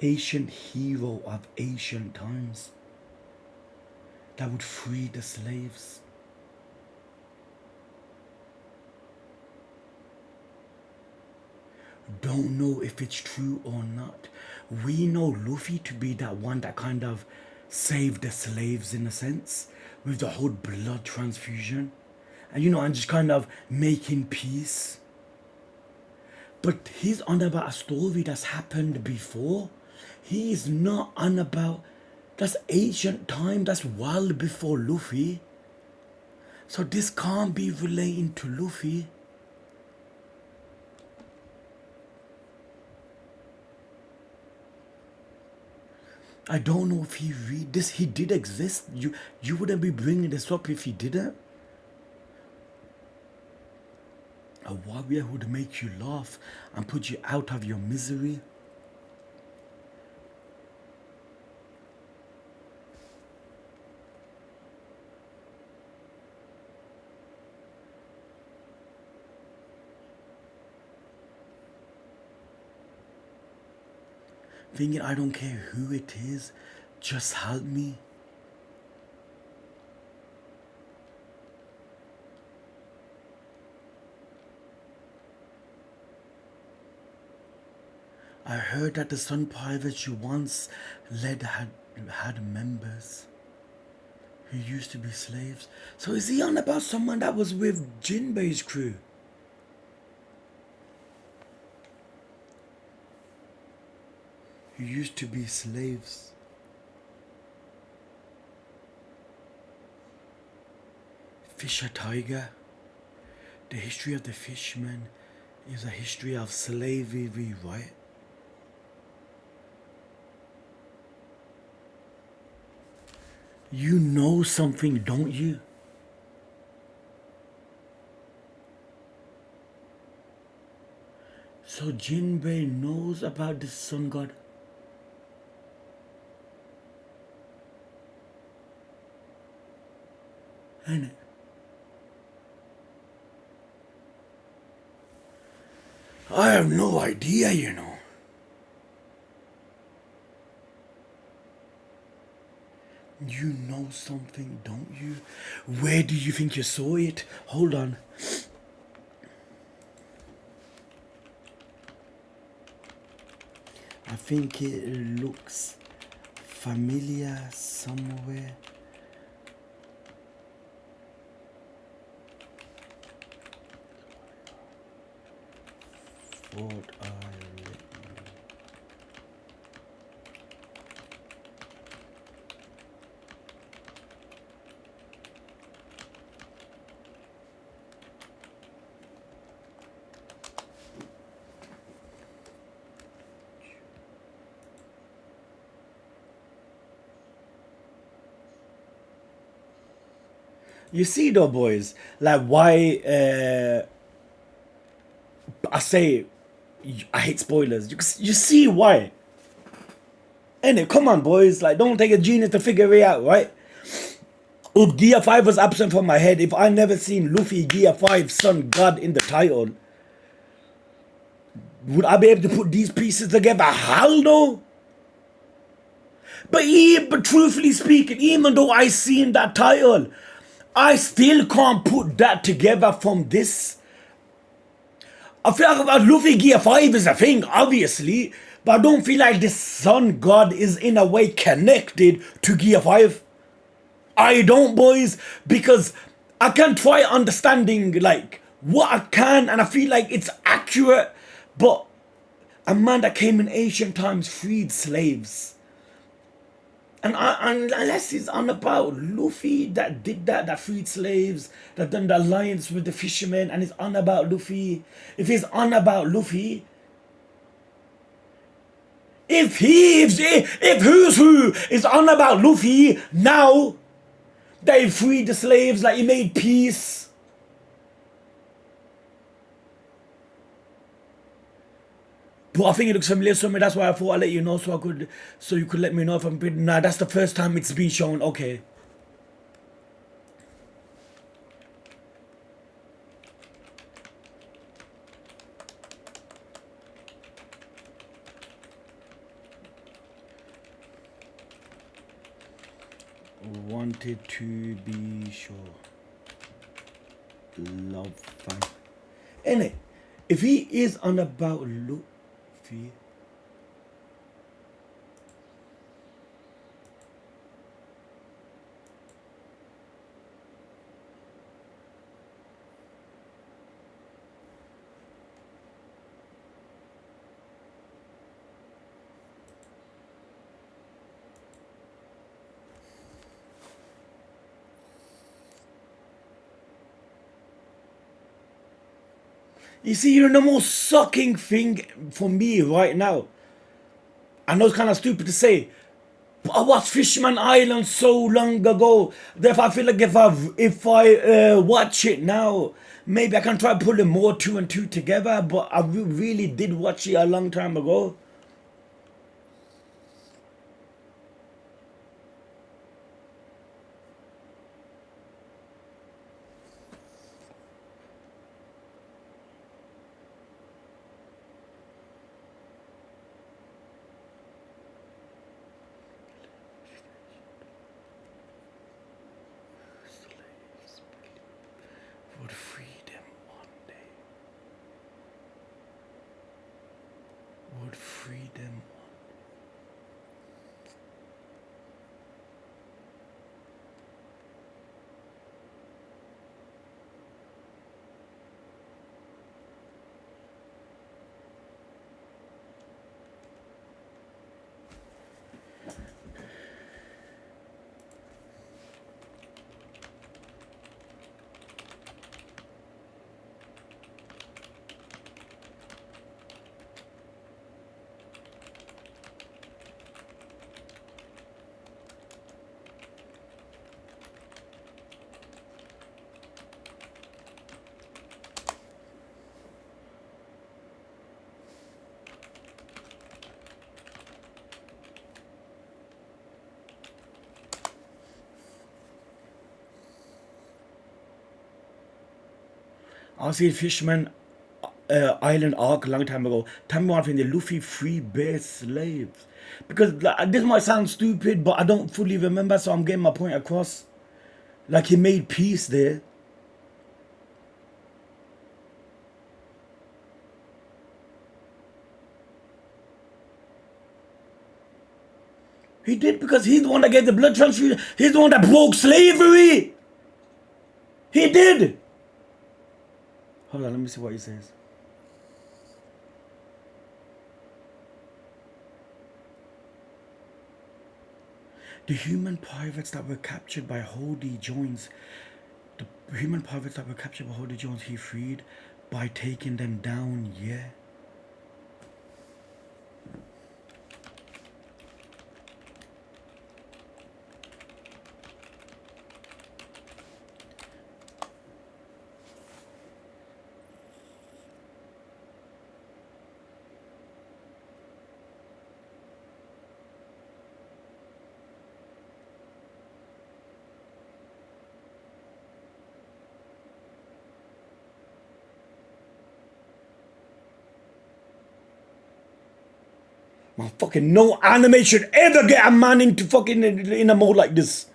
Ancient hero of ancient times that would free the slaves. Don't know if it's true or not. we know Luffy to be that one that kind of saved the slaves in a sense with the whole blood transfusion, and and just kind of making peace. But he's on about a story that's happened before. He's not on about that's ancient time, that's well before Luffy. So this can't be relating to Luffy. I don't know if he read this. He did exist. You wouldn't be bringing this up if he didn't. A warrior who'd make you laugh and put you out of your misery. Thinking I don't care who it is, just help me. I heard that the Sun Pirates you once led had members who used to be slaves. So is he on about someone that was with Jinbei's crew? Who used to be slaves. Fisher Tiger. The history of the fisherman is a history of slavery, right? You know something, don't you? So Jinbei knows about the sun god. And I have no idea, you know. You know something, don't you? Where do you think you saw it? Hold on. I think it looks familiar somewhere. What I You see though, boys, like why I say I hate spoilers. You see why? Innit? Come on, boys. Like, don't take a genius to figure it out, right? If Gear 5 was absent from my head, if I never seen Luffy Gear 5 Sun God in the title, would I be able to put these pieces together? Hell no. But truthfully speaking, even though I seen that title, I still can't put that together from this. I feel like Luffy Gear 5 is a thing, obviously, but I don't feel like the Sun God is in a way connected to Gear 5. I don't, boys, because I can try understanding like what I can, and I feel like it's accurate, but a man that came in ancient times freed slaves. And unless he's on about Luffy that did that freed slaves, that done the alliance with the fishermen, and he's on about Luffy. If he's on about Luffy, if who's who is on about Luffy now, they freed the slaves, like he made peace. But I think it looks familiar to me. That's why I thought I'd let you know so you could let me know if I'm pretty. Nah, that's the first time it's been shown. Okay. Wanted to be sure. Love fun. Anyway, if he is on about Luffy, You see, you're the most sucking thing for me right now. I know it's kind of stupid to say, but I watched Fisherman Island so long ago. Therefore, I feel like if I watch it now, maybe I can try putting more two and two together. But I really did watch it a long time ago. Would freedom one day. Would freedom. I see Fisherman Island arc a long time ago. Tell me one thing: the Luffy free bear slaves. Because like, this might sound stupid, but I don't fully remember, so I'm getting my point across. Like he made peace there. He did because he's the one that gave the blood transfusion. He's the one that broke slavery. He did. Hold on, let me see what he says. The human pirates that were captured by Hody Jones, the human pirates that were captured by Hody Jones, he freed by taking them down, yeah. Man, fucking no anime should ever get a man into fucking in a mode like this.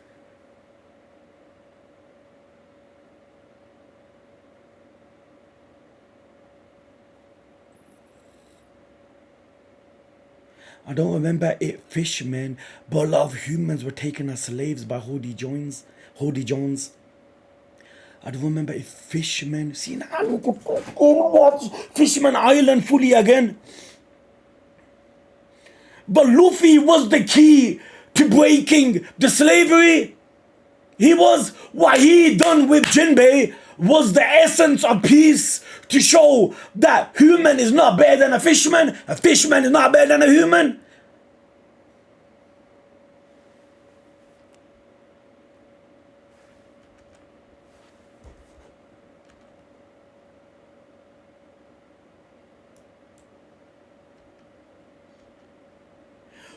I don't remember it fishermen, but a lot of humans were taken as slaves by Hody Jones. Hody Jones. I don't remember if fishermen. See now, I could watch Fisherman Island fully again. But Luffy was the key to breaking the slavery. He was, what he done with Jinbei was the essence of peace, to show that human is not better than a fisherman is not better than a human.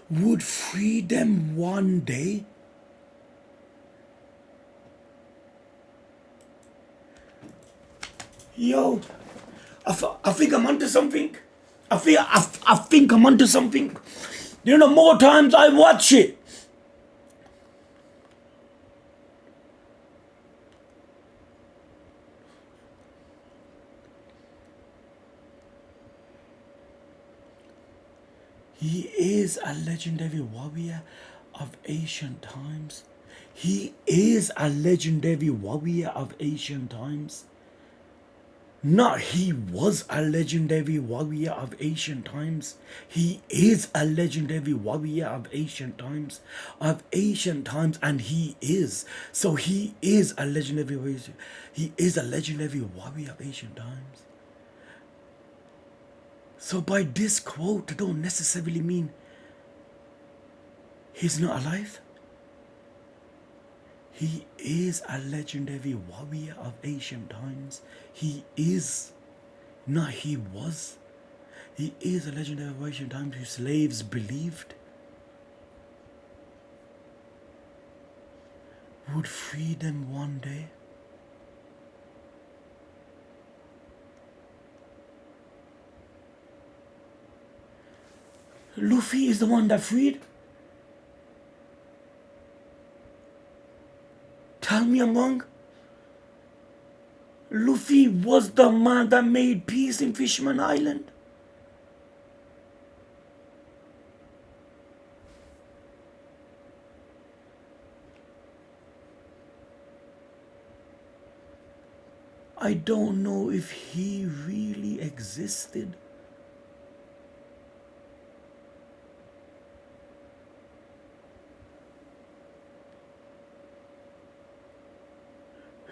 Would freedom one day? Yo, I think I'm onto something. I think I'm onto something. You know, more times I watch it. He is a legendary warrior of ancient times. He is a legendary warrior of ancient times. Not he was a legendary warrior of ancient times. He is a legendary warrior of ancient times. And he is. So he is a legendary warrior. He is a legendary warrior of ancient times. So by this quote, don't necessarily mean he's not alive. He is a legendary warrior of ancient times. He is, not he was. He is a legendary warrior of ancient times whose slaves believed would free them one day. Luffy is the one that freed. Tell me I'm wrong. Luffy was the man that made peace in Fisherman Island. I don't know if he really existed.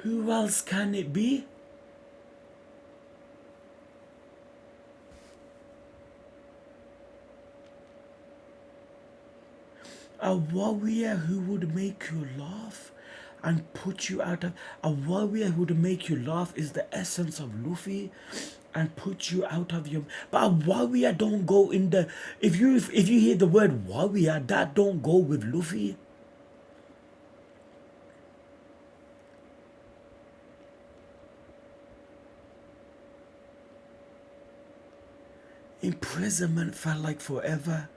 Who else can it be? A warrior who would make you laugh and put you out of... A warrior who would make you laugh is the essence of Luffy and put you out of your... But a warrior don't go in the... If you hear the word warrior, that don't go with Luffy. Imprisonment felt like forever.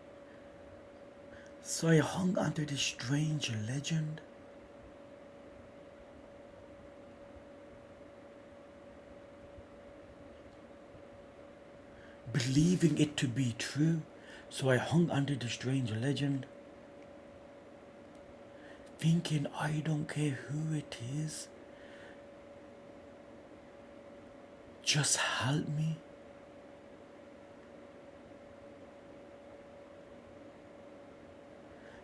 So I hung onto this strange legend. Believing it to be true. So I hung onto the strange legend. Thinking I don't care who it is. Just help me.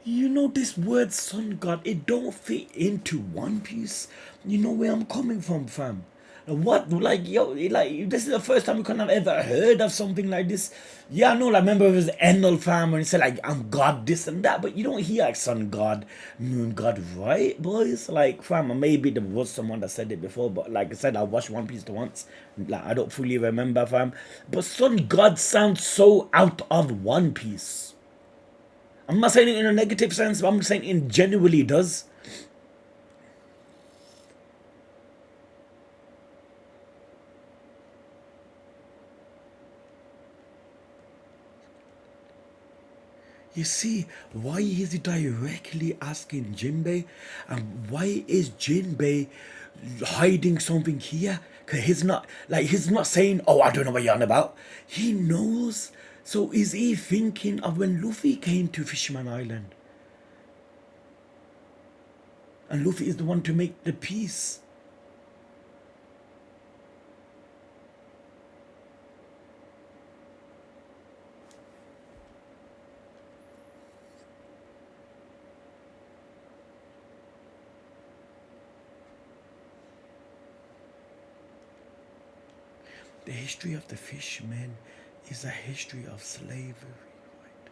You know, this word sun god, it don't fit into One Piece. You know where I'm coming from, fam. What, like, yo, like, this is the first time you could have ever heard of something like this. Yeah, I know, like, remember it was Enel, fam, when he said, like, I'm God, this and that, but you don't hear, like, sun god, moon god, right, boys? Like, fam, maybe there was someone that said it before, but like I said, I watched One Piece once. Like, I don't fully remember, fam. But sun god sounds so out of One Piece. I'm not saying it in a negative sense, but I'm saying it genuinely does. You see, why is he directly asking Jinbei? And why is Jinbei hiding something here? Cause he's not saying, oh, I don't know what you're on about. He knows. So is he thinking of when Luffy came to Fisherman Island? And Luffy is the one to make the peace. The history of the fishermen is a history of slavery, right?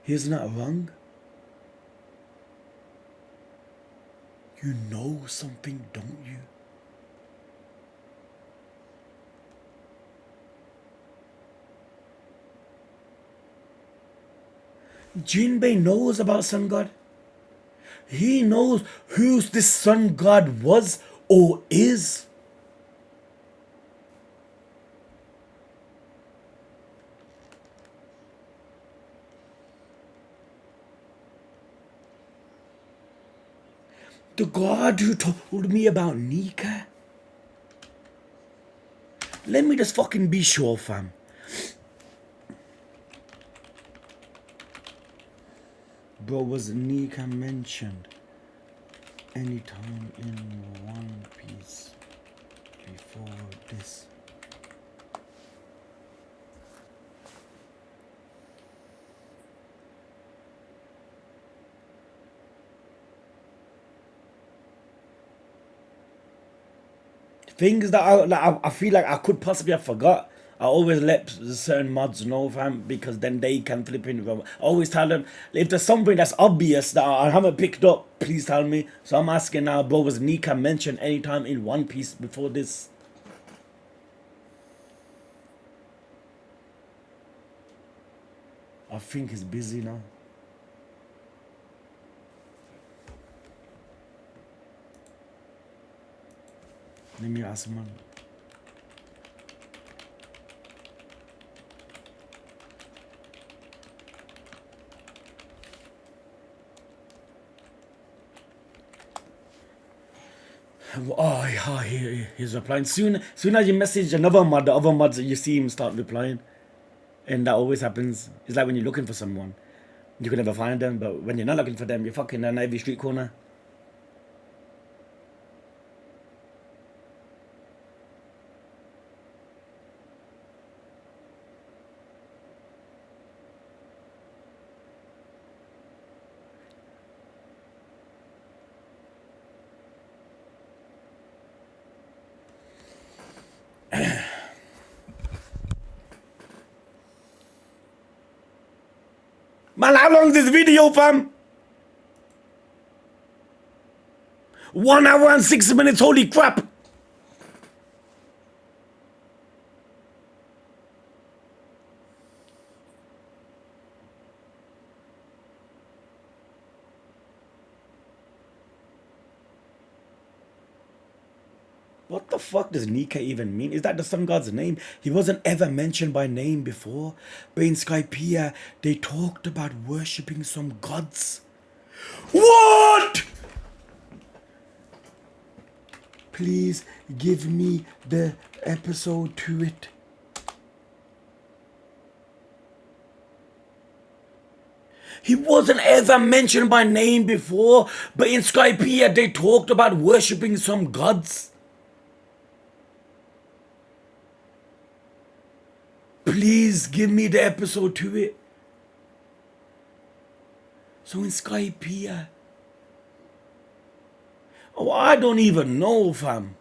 He's not wrong. You know something, don't you? Jinbei knows about Sun God. He knows who this Sun God was or is. The God who told me about Nika. Let me just fucking be sure, fam. Bro, was Nika mentioned anytime in One Piece before this? Things that I feel like I could possibly have forgot. I always let certain mods know, fam, because then they can flip in. I always tell them, if there's something that's obvious that I haven't picked up, please tell me. So I'm asking now, bro, was Nika mentioned anytime in One Piece before this? I think he's busy now. Let me ask man. Oh, yeah, he's replying. Soon as you message another mod, the other mods, you see him start replying. And that always happens. It's like when you're looking for someone, you can never find them, but when you're not looking for them, you're fucking on every street corner. Man, how long is this video, fam? 1 hour and 6 minutes, holy crap! What the fuck does Nika even mean? Is that the sun god's name? He wasn't ever mentioned by name before. But in Skypiea, they talked about worshipping some gods. What? Please give me the episode to it. He wasn't ever mentioned by name before, but in Skypiea, they talked about worshipping some gods. Please give me the episode to it. So in Skypiea. Oh, I don't even know, fam.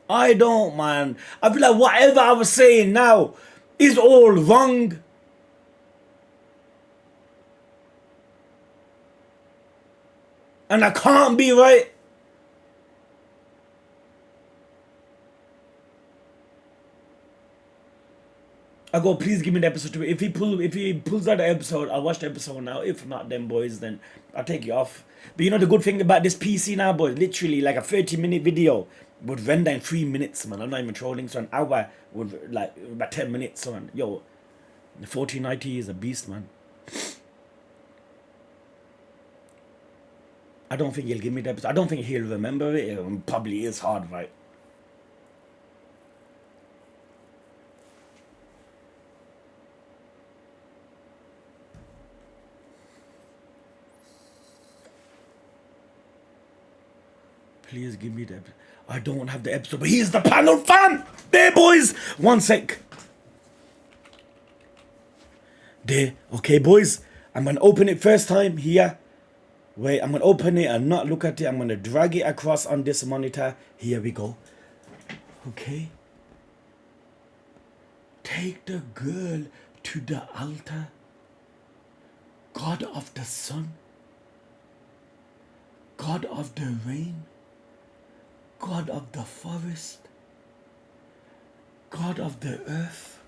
I don't, man. I feel like whatever I was saying now is all wrong. And I can't be right. I go, please give me the episode to it. If he pulls out the episode, I'll watch the episode now. If not, then boys, then I'll take you off. But you know the good thing about this PC now, boys, literally like a 30-minute video would render in 3 minutes, man. I'm not even trolling, so an hour would like about 10 minutes, man. Yo, the 1490 is a beast, man. I don't think he'll give me the episode. I don't think he'll remember it. It probably is hard, right? Please give me the episode. I don't have the episode, but here's the panel, fam! There, boys! 1 sec. There. Okay, boys. I'm going to open it first time here. Wait, I'm going to open it and not look at it. I'm going to drag it across on this monitor. Here we go. Okay. Take the girl to the altar. God of the sun. God of the rain. God of the forest, God of the earth.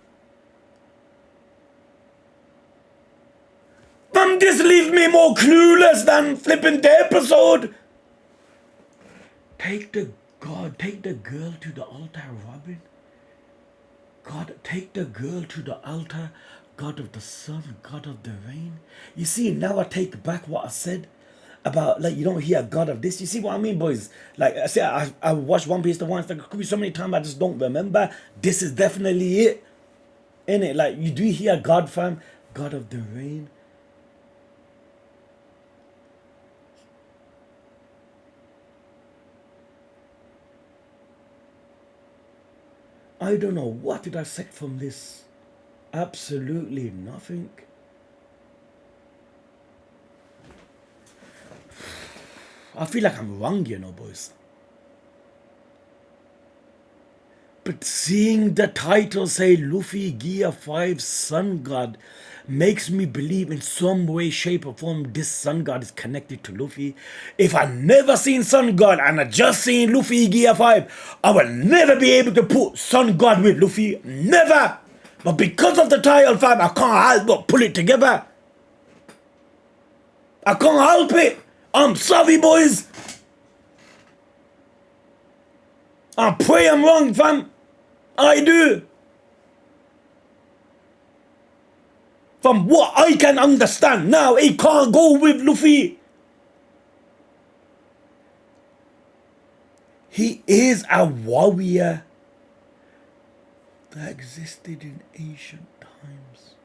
This leaves me more clueless than flipping the episode. Take the girl to the altar, Robin. God, take the girl to the altar, God of the sun, God of the rain. You see, now I take back what I said. About, like, you don't hear God of this. You see what I mean, boys? Like, I say, I watched One Piece the once. There could be so many times I just don't remember. This is definitely it. Innit? Like, you do hear God, fam. God of the rain. I don't know. What did I set from this? Absolutely nothing. I feel like I'm wrong, you know, boys. But seeing the title say Luffy Gear 5 Sun God makes me believe in some way, shape or form this Sun God is connected to Luffy. If I never seen Sun God and I just seen Luffy Gear 5, I will never be able to put Sun God with Luffy. Never! But because of the title, fam, I can't help but pull it together. I can't help it. I'm sorry, boys. I pray I'm wrong, fam. I do. From what I can understand now, he can't go with Luffy. He is a warrior that existed in ancient times.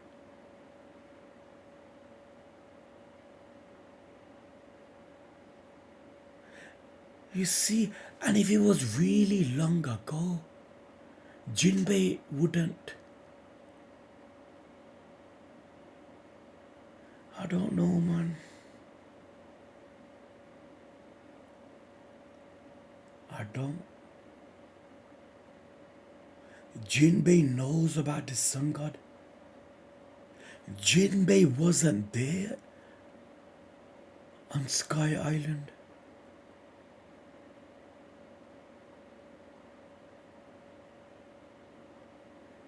You see, and if it was really long ago, Jinbei wouldn't. I don't know, man. I don't. Jinbei knows about the sun god. Jinbei wasn't there on Sky Island.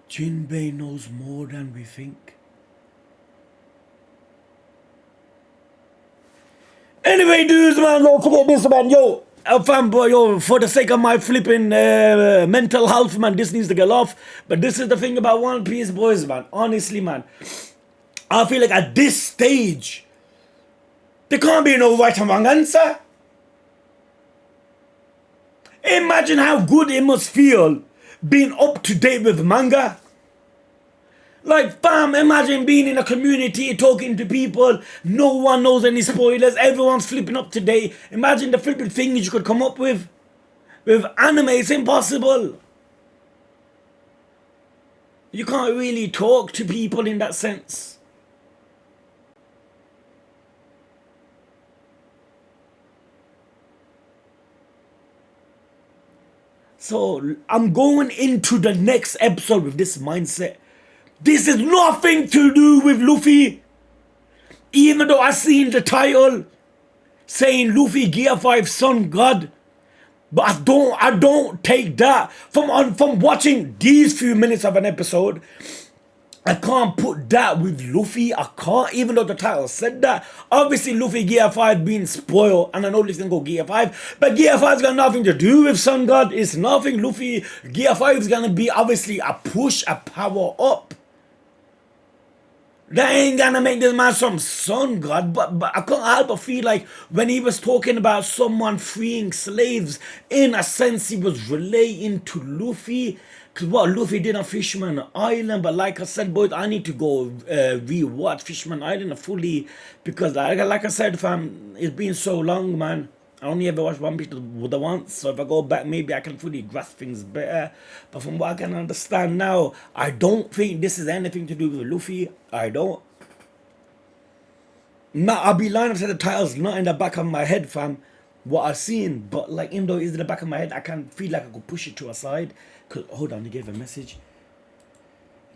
Jinbei knows more than we think. Anyway, dudes, man, don't forget this, man. Yo, fam, boy, yo, for the sake of my flipping mental health, man, this needs to get off. But this is the thing about One Piece, boys, man. Honestly, man, I feel like at this stage, there can't be no right and wrong answer. Imagine how good it must feel being up to date with manga. Like, bam, imagine being in a community, talking to people, no one knows any spoilers, everyone's flipping up to date. Imagine the flipping things you could come up with. With anime, it's impossible. You can't really talk to people in that sense. So, I'm going into the next episode with this mindset. This is nothing to do with Luffy. Even though I seen the title saying Luffy Gear 5 Sun God. But I don't take that from watching these few minutes of an episode. I can't put that with Luffy. I can't, even though the title said that. Obviously, Luffy Gear 5 being spoiled, and I know this can go Gear 5, but Gear 5's got nothing to do with Sun God. It's nothing. Luffy Gear 5 is gonna be obviously a push, a power up. That ain't gonna make this man some sun god, but I can't help but feel like when he was talking about someone freeing slaves, in a sense he was relating to Luffy, because what Luffy did on Fisherman Island. But like I said, boys, I need to go rewatch Fisherman Island fully, because like I said, fam, it's been so long, man. I only ever watched One Piece the once, so if I go back, maybe I can fully grasp things better. But from what I can understand now, I don't think this is anything to do with Luffy. I don't. Nah, I'll be lying if I said the title's not in the back of my head, fam. What I've seen, but like, even though it's in the back of my head, I can feel like I could push it to a side. Cause hold on, he gave a message.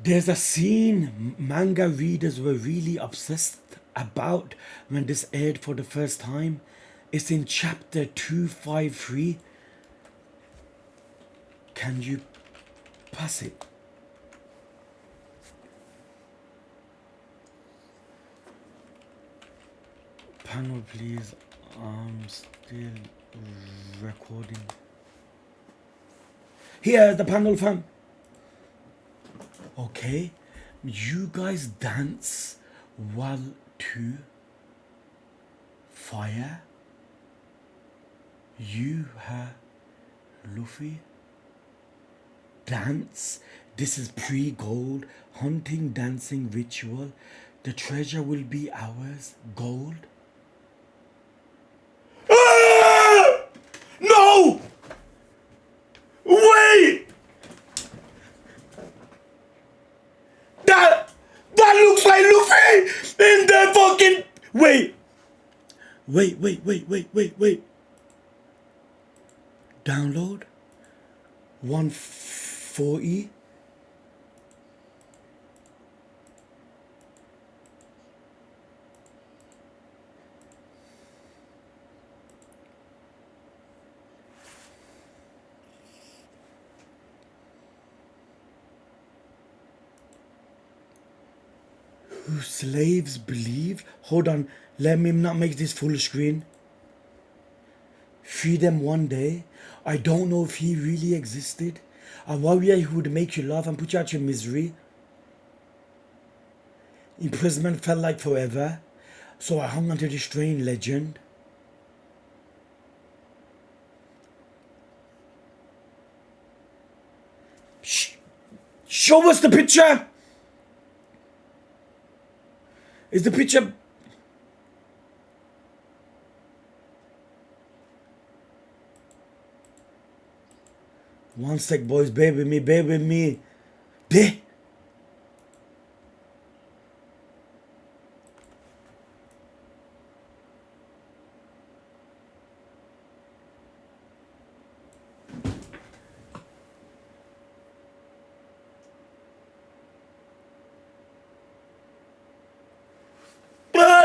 There's a scene manga readers were really obsessed about when this aired for the first time. It's in chapter 253. Can you pass it? Panel, please. I'm still recording. Here's the panel, fam. Okay. You guys dance while to fire. You have Luffy. Dance. This is pre-gold. Hunting, dancing ritual. The treasure will be ours. Gold. Ah! No! Wait! That looks like Luffy in the fucking... Wait. Download 1 40. Who slaves believed? Hold on, let me not make this full screen. Free them one day. I don't know if he really existed. A warrior who would make you laugh and put you out your misery. Imprisonment felt like forever, so I hung onto this strange legend. Show us the picture! Is the picture... One sec, boys, bear with me, bear with me. There.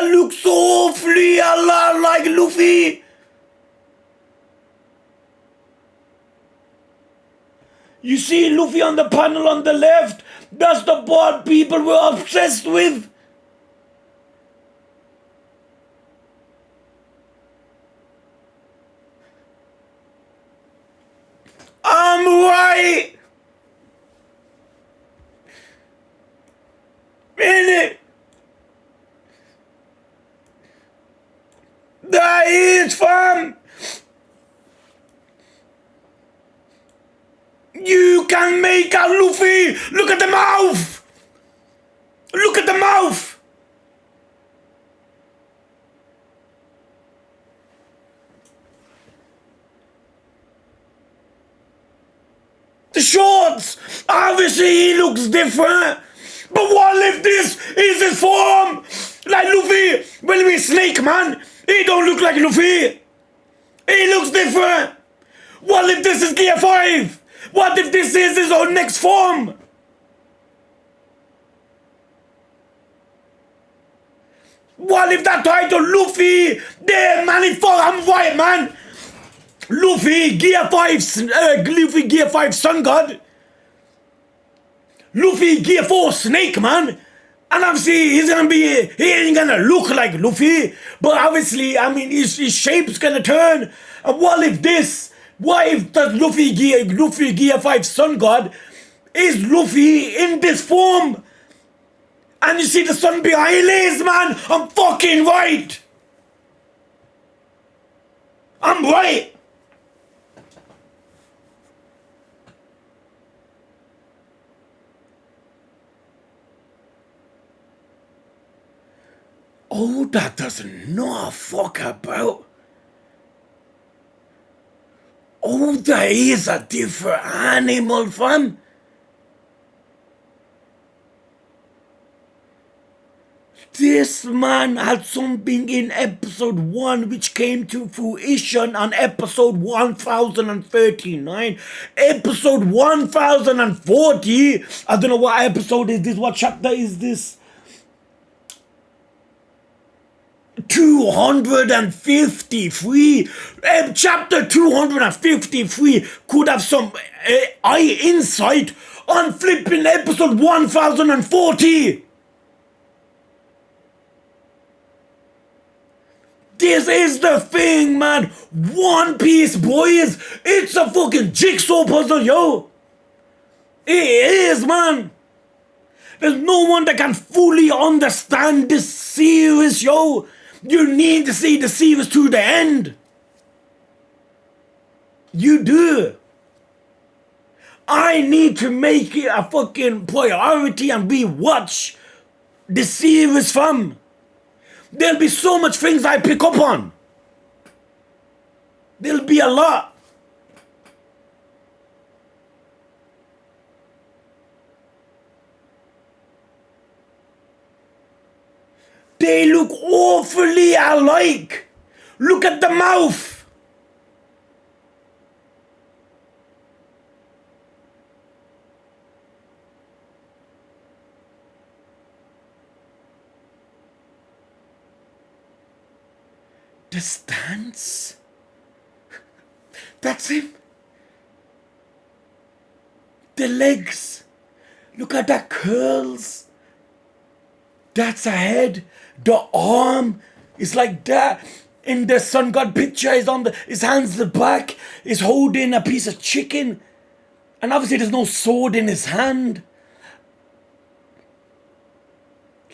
Looks so awfully a lot like Luffy. You see Luffy on the panel on the left? That's the part people were obsessed with. I'm right. In it. That is fun. You can make a Luffy. Look at the mouth. Look at the mouth. The shorts. Obviously he looks different. But what if this is his form? Like Luffy, when we Snake Man, he don't look like Luffy. He looks different. What if this is Gear 5? What if this is his own next form? What if that title Luffy? There, man, it's for I'm right, man. Luffy Gear 5 Sun God. Luffy Gear 4 Snake Man. And obviously he's gonna be, he ain't gonna look like Luffy, but obviously, I mean, his shape's gonna turn. And what if the Luffy Gear 5 Sun God is Luffy in this form? And you see the sun behind his, man. I'm fucking right. I'm right. Oh, that doesn't know a fuck about. Oh, that is a different animal, fam. This man had something in episode 1 which came to fruition on episode 1039. Episode 1040. I don't know what episode is this. What chapter is this? 253. Chapter 253 could have some eye insight on flipping episode 1040. This is the thing, man. One Piece, boys. It's a fucking jigsaw puzzle, yo. It is, man. There's no one that can fully understand this series, yo. You need to see the series to the end. You do. I need to make it a fucking priority and rewatch the series, fam. There'll be so much things I pick up on. There'll be a lot. They look awfully alike. Look at the mouth. The stance. That's him. The legs. Look at that curls. That's a head. The arm is like that. In the sun god picture, his hands the back. He's holding a piece of chicken. And obviously there's no sword in his hand.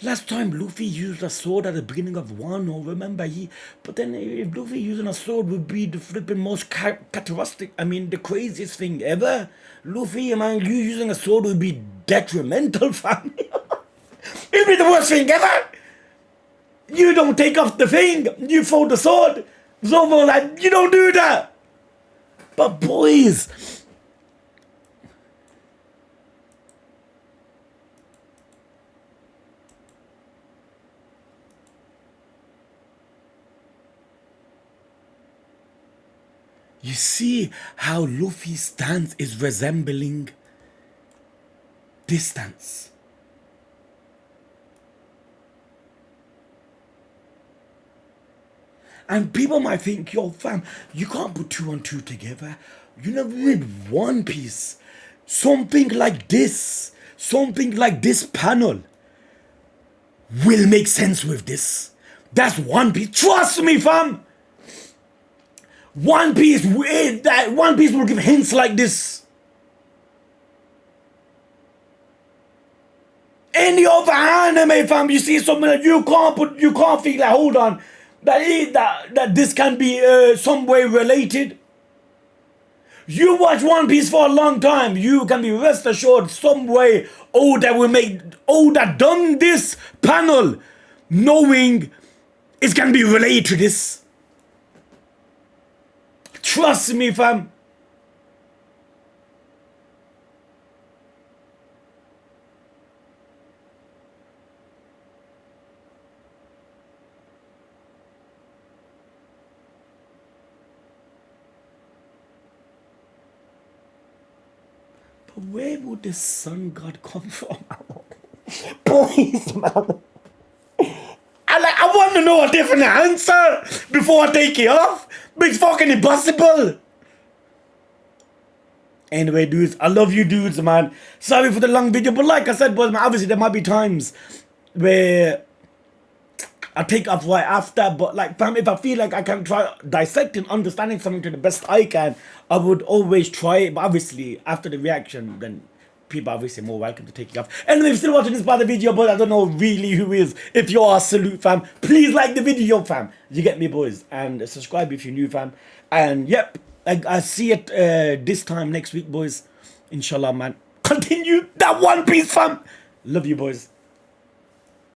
Last time Luffy used a sword at the beginning of Wano, remember but then if Luffy using a sword would be the flipping most characteristic, the craziest thing ever. Luffy, man, you using a sword would be detrimental, fam. It'd be the worst thing ever. You don't take off the thing, you fold the sword. Zobo, like, you don't do that. But boys, you see how Luffy's stance is resembling this stance. And people might think, yo fam, you can't put 2 and 2 together. You never read One Piece. Something like this panel will make sense with this. That's One Piece. Trust me, fam. One Piece will give hints like this. Any other anime, fam, you see something that you can't think like, hold on, that this can be some way related. You watch One Piece for a long time, you can be rest assured some way Oda done this panel knowing it's gonna be related to this. Trust me, fam. But where would the sun god come from? Boys, man. I want to know a different answer before I take it off. But it's fucking impossible. Anyway, dudes, I love you dudes, man. Sorry for the long video, but like I said, boys, man, obviously there might be times where I take off right after, but like, fam, if I feel like I can try dissecting, understanding something to the best I can, I would always try it. But obviously, after the reaction, then people are obviously more welcome to take it off. Anyway, if you're still watching this part of the video, but I don't know really who is. If you're a salute, fam, please like the video, fam. You get me, boys. And subscribe if you're new, fam. And yep, I see it this time next week, boys. Inshallah, man. Continue that One Piece, fam. Love you, boys.